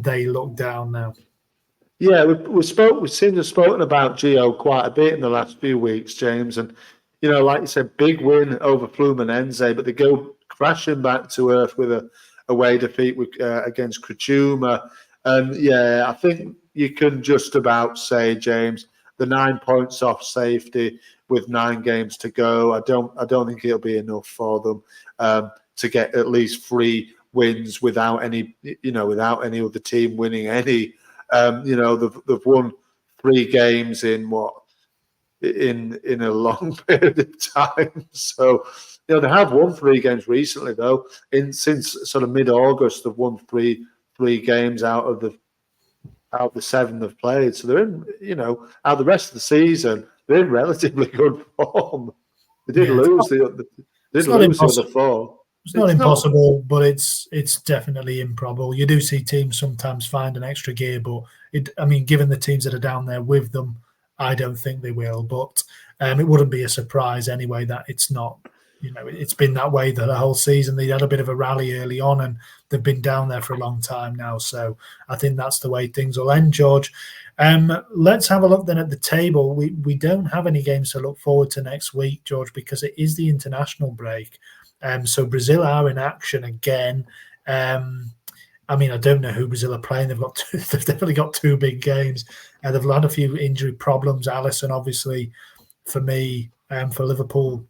they look down now. Yeah, we seem to have spoken about Gio quite a bit in the last few weeks, James, and like you said, big win over Fluminense, but they go crashing back to earth with a away defeat against Criciúma, and I think you can just about say, James, the 9 points off safety with 9 games to go. I don't think it'll be enough for them to get at least 3 wins without any other team winning any. They've won 3 games in a long period of time. So they have won 3 games recently though. Since sort of mid-August, they've won 3 games out of the 7 they've played. So they're in, out of the rest of the season, they're in relatively good form. They did lose the other 4. It's not impossible, but it's definitely improbable. You do see teams sometimes find an extra gear, but given the teams that are down there with them, I don't think they will. But it wouldn't be a surprise anyway that it's not. It's been that way the whole season. They had a bit of a rally early on, and they've been down there for a long time now. So I think that's the way things will end, George. Let's have a look then at the table. We don't have any games to look forward to next week, George, because it is the international break. So Brazil are in action again. I don't know who Brazil are playing. They've definitely got 2 big games. They've had a few injury problems. Alisson, obviously, for me, for Liverpool,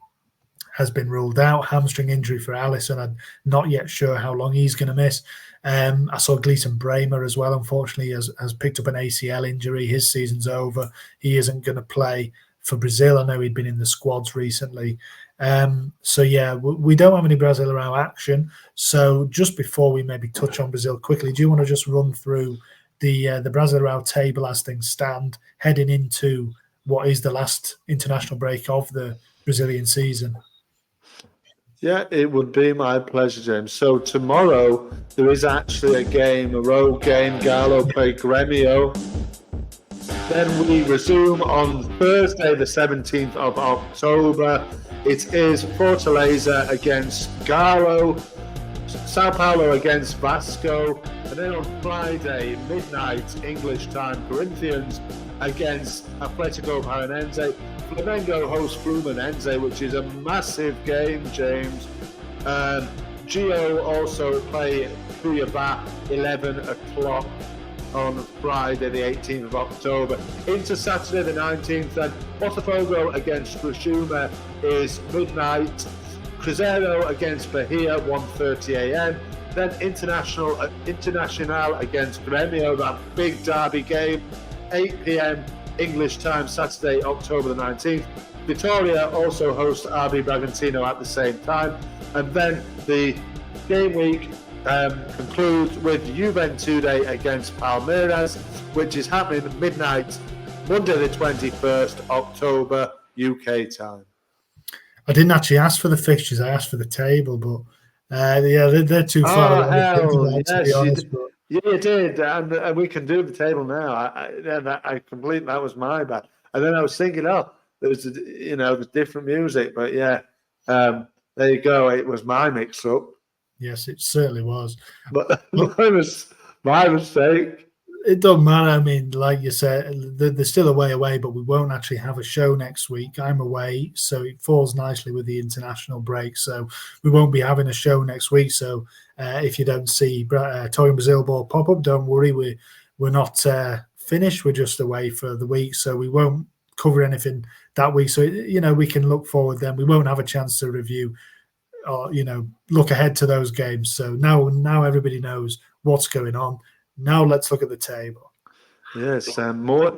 has been ruled out. Hamstring injury for Alisson. I'm not yet sure how long he's going to miss. I saw Gleason Bremer as well, unfortunately, has picked up an ACL injury. His season's over. He isn't going to play for Brazil. I know he'd been in the squads recently. We don't have any Brazilian action. So just before we maybe touch on Brazil quickly, do you want to just run through the Brazilian table as things stand, heading into what is the last international break of the Brazilian season? Yeah, it would be my pleasure, James. So tomorrow there is actually a road game. Galo play Grêmio. Then we resume on Thursday, the 17th of October. It is Fortaleza against Galo, Sao Paulo against Vasco, and then on Friday, midnight English time, Corinthians against Atlético Paranaense. Flamengo hosts Fluminense, which is a massive game, James. Gio also play Cuiabá 11 o'clock on Friday the 18th of October. Into Saturday the 19th then, Botafogo against Criciúma is midnight. Cruzeiro against Bahia, 1:30 a.m. Then Internacional against Grêmio, that big derby game 8 p.m. English time, Saturday, October the 19th. Vitoria also host RB Bragantino at the same time. And then the game week concludes with Juventude against Palmeiras, which is happening midnight, Monday the 21st October, UK time. I didn't actually ask for the fixtures. I asked for the table, but they're too far away. To be honest, but yeah, you did, and we can do the table now. That was my bad. And then I was thinking, there's different music, but there you go. It was my mix-up. Yes, it certainly was. But mine was my mistake. It doesn't matter. I mean, like you said, they're still away, but we won't actually have a show next week. I'm away, so it falls nicely with the international break. So we won't be having a show next week. So if you don't see Talking Brazil Ball pop up, don't worry. We're not finished. We're just away for the week, so we won't cover anything that week. So we can look forward then. We won't have a chance to review or look ahead to those games. So now everybody knows what's going on. Now let's look at the table. Yes, more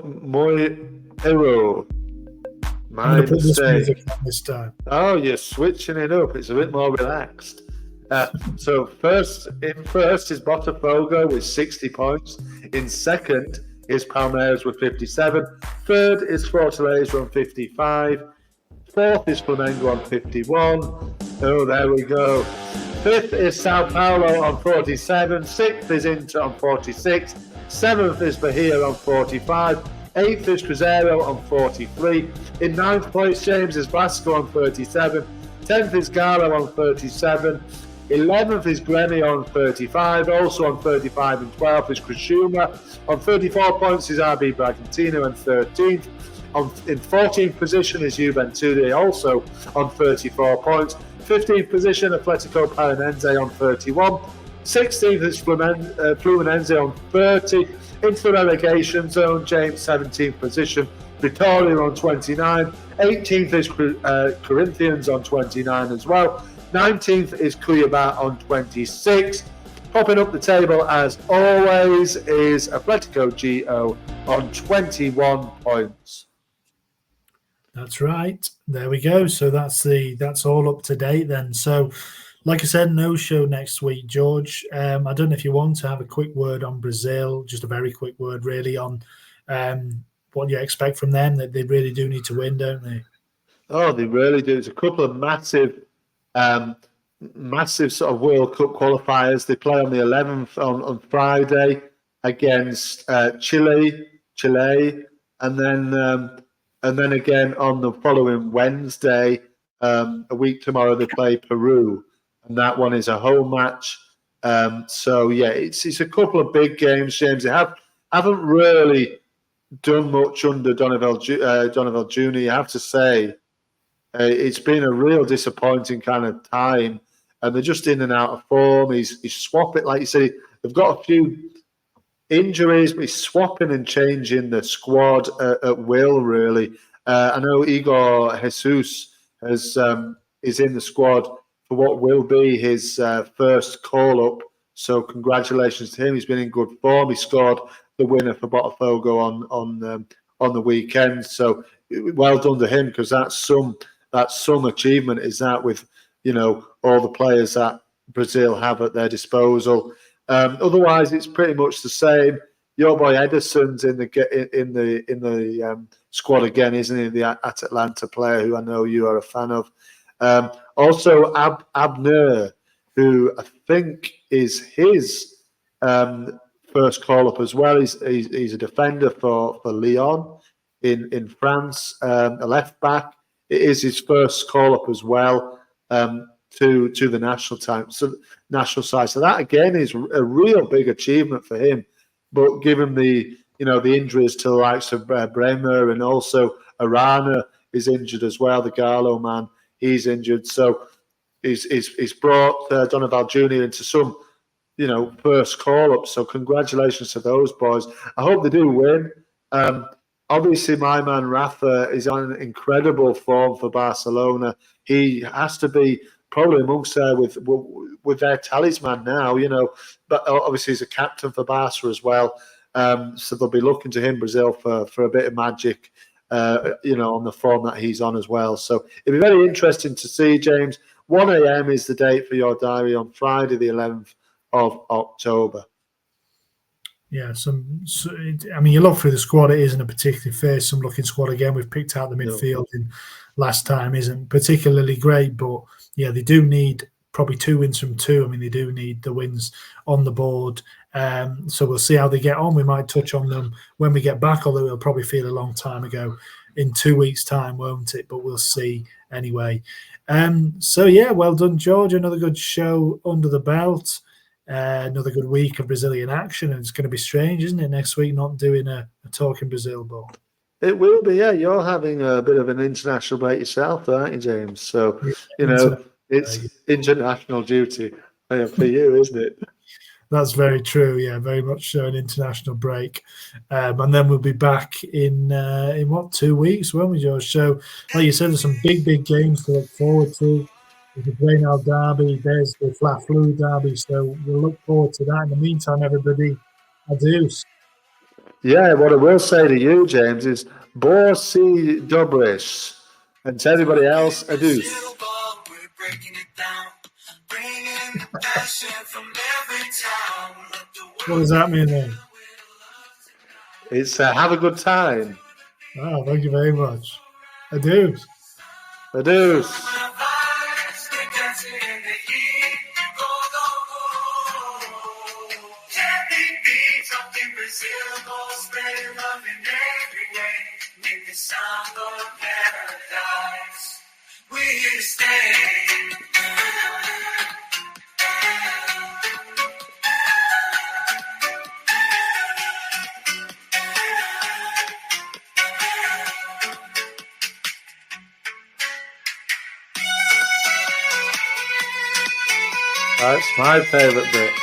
hero. I'm going to put this music on this time. Oh, you're switching it up. It's a bit more relaxed. So first is Botafogo with 60 points. In second is Palmeiras with 57. Third is Fortaleza on 55. Fourth is Flamengo on 51. Oh, there we go. Fifth is Sao Paulo on 47. Sixth is Inter on 46. Seventh is Bahia on 45. Eighth is Cruzeiro on 43. In ninth place, James, is Vasco on 37. 10th is Galo on 37. 11th is Grêmio on 35. Also on 35 and 12th is Criciúma. On 34 points is RB Bragantino, and 13th. In 14th position is Juventude, also on 34 points. 15th position, Atletico Paranaense on 31. 16th is Fluminense on 30. Into the relegation zone, James, 17th position. Vitória on 29. 18th is Corinthians on 29 as well. 19th is Cuiabá on 26. Popping up the table, as always, is Atletico Go on 21 points. That's right. There we go. So that's all up to date then. So, like I said, no show next week, George. I don't know if you want to have a quick word on Brazil, just a very quick word, really, on what you expect from them. That they really do need to win, don't they? Oh, they really do. It's a couple of massive sort of World Cup qualifiers. They play on the 11th on Friday against Chile, and then again on the following Wednesday, a week tomorrow, they play Peru, and that one is a home match. So yeah, it's a couple of big games, James. They haven't really done much under Donivel Jr. You have to say, it's been a real disappointing kind of time, and they're just in and out of form. He's swapping, like you said, they've got a few injuries, but he's swapping and changing the squad at will, really. I know Igor Jesus is in the squad for what will be his first call-up, so congratulations to him. He's been in good form. He scored the winner for Botafogo on the weekend, so well done to him, because that's some achievement, is that, with all the players that Brazil have at their disposal. Otherwise, it's pretty much the same. Your boy Ederson's in the squad again, isn't he? The Atalanta player, who I know you are a fan of. Also, Abner, who I think is his first call up as well. He's a defender for Lyon in France, a left back. It is his first call up as well. To the national side. So that again is a real big achievement for him. But given the injuries to the likes of Bremer, and also Arana is injured as well, the Galo man, he's injured. So he's brought Donival Jr. into some first call up. So congratulations to those boys. I hope they do win. Obviously, my man Rafa is on incredible form for Barcelona. He has to be probably amongst there with their talisman now, but obviously he's a captain for Barca as well. So they'll be looking to him, Brazil, for a bit of magic, on the form that he's on as well. So it'll be very interesting to see, James. 1 a.m. is the date for your diary on Friday, the 11th of October. Yeah, you look through the squad, it isn't a particularly fearsome looking squad. Again, we've picked out the midfield in last time, isn't particularly great, but yeah, they do need probably 2 wins from 2. I mean, they do need the wins on the board. So we'll see how they get on. We might touch on them when we get back, although it'll probably feel a long time ago in 2 weeks' time, won't it? But we'll see anyway. So yeah, well done, George. Another good show under the belt. Another good week of Brazilian action, and it's going to be strange, isn't it, next week not doing a Talking Brazil ball? It will be, yeah. You're having a bit of an international break yourself, aren't you, James? So, it's international duty for you, isn't it? That's very true, yeah, very much so, an international break. And then we'll be back in 2 weeks, won't we, George? So, like you said, there's some big games to look forward to. There's the Grenal derby, there's the Fla-Flu derby, so we'll look forward to that. In the meantime, everybody, adios. Yeah, what I will say to you, James, is Borsi Dobris, and to everybody else, adios. What does that mean then? It's have a good time. Oh, thank you very much. Adios. Adios. Sound of paradise, we're here to stay. That's my favourite bit.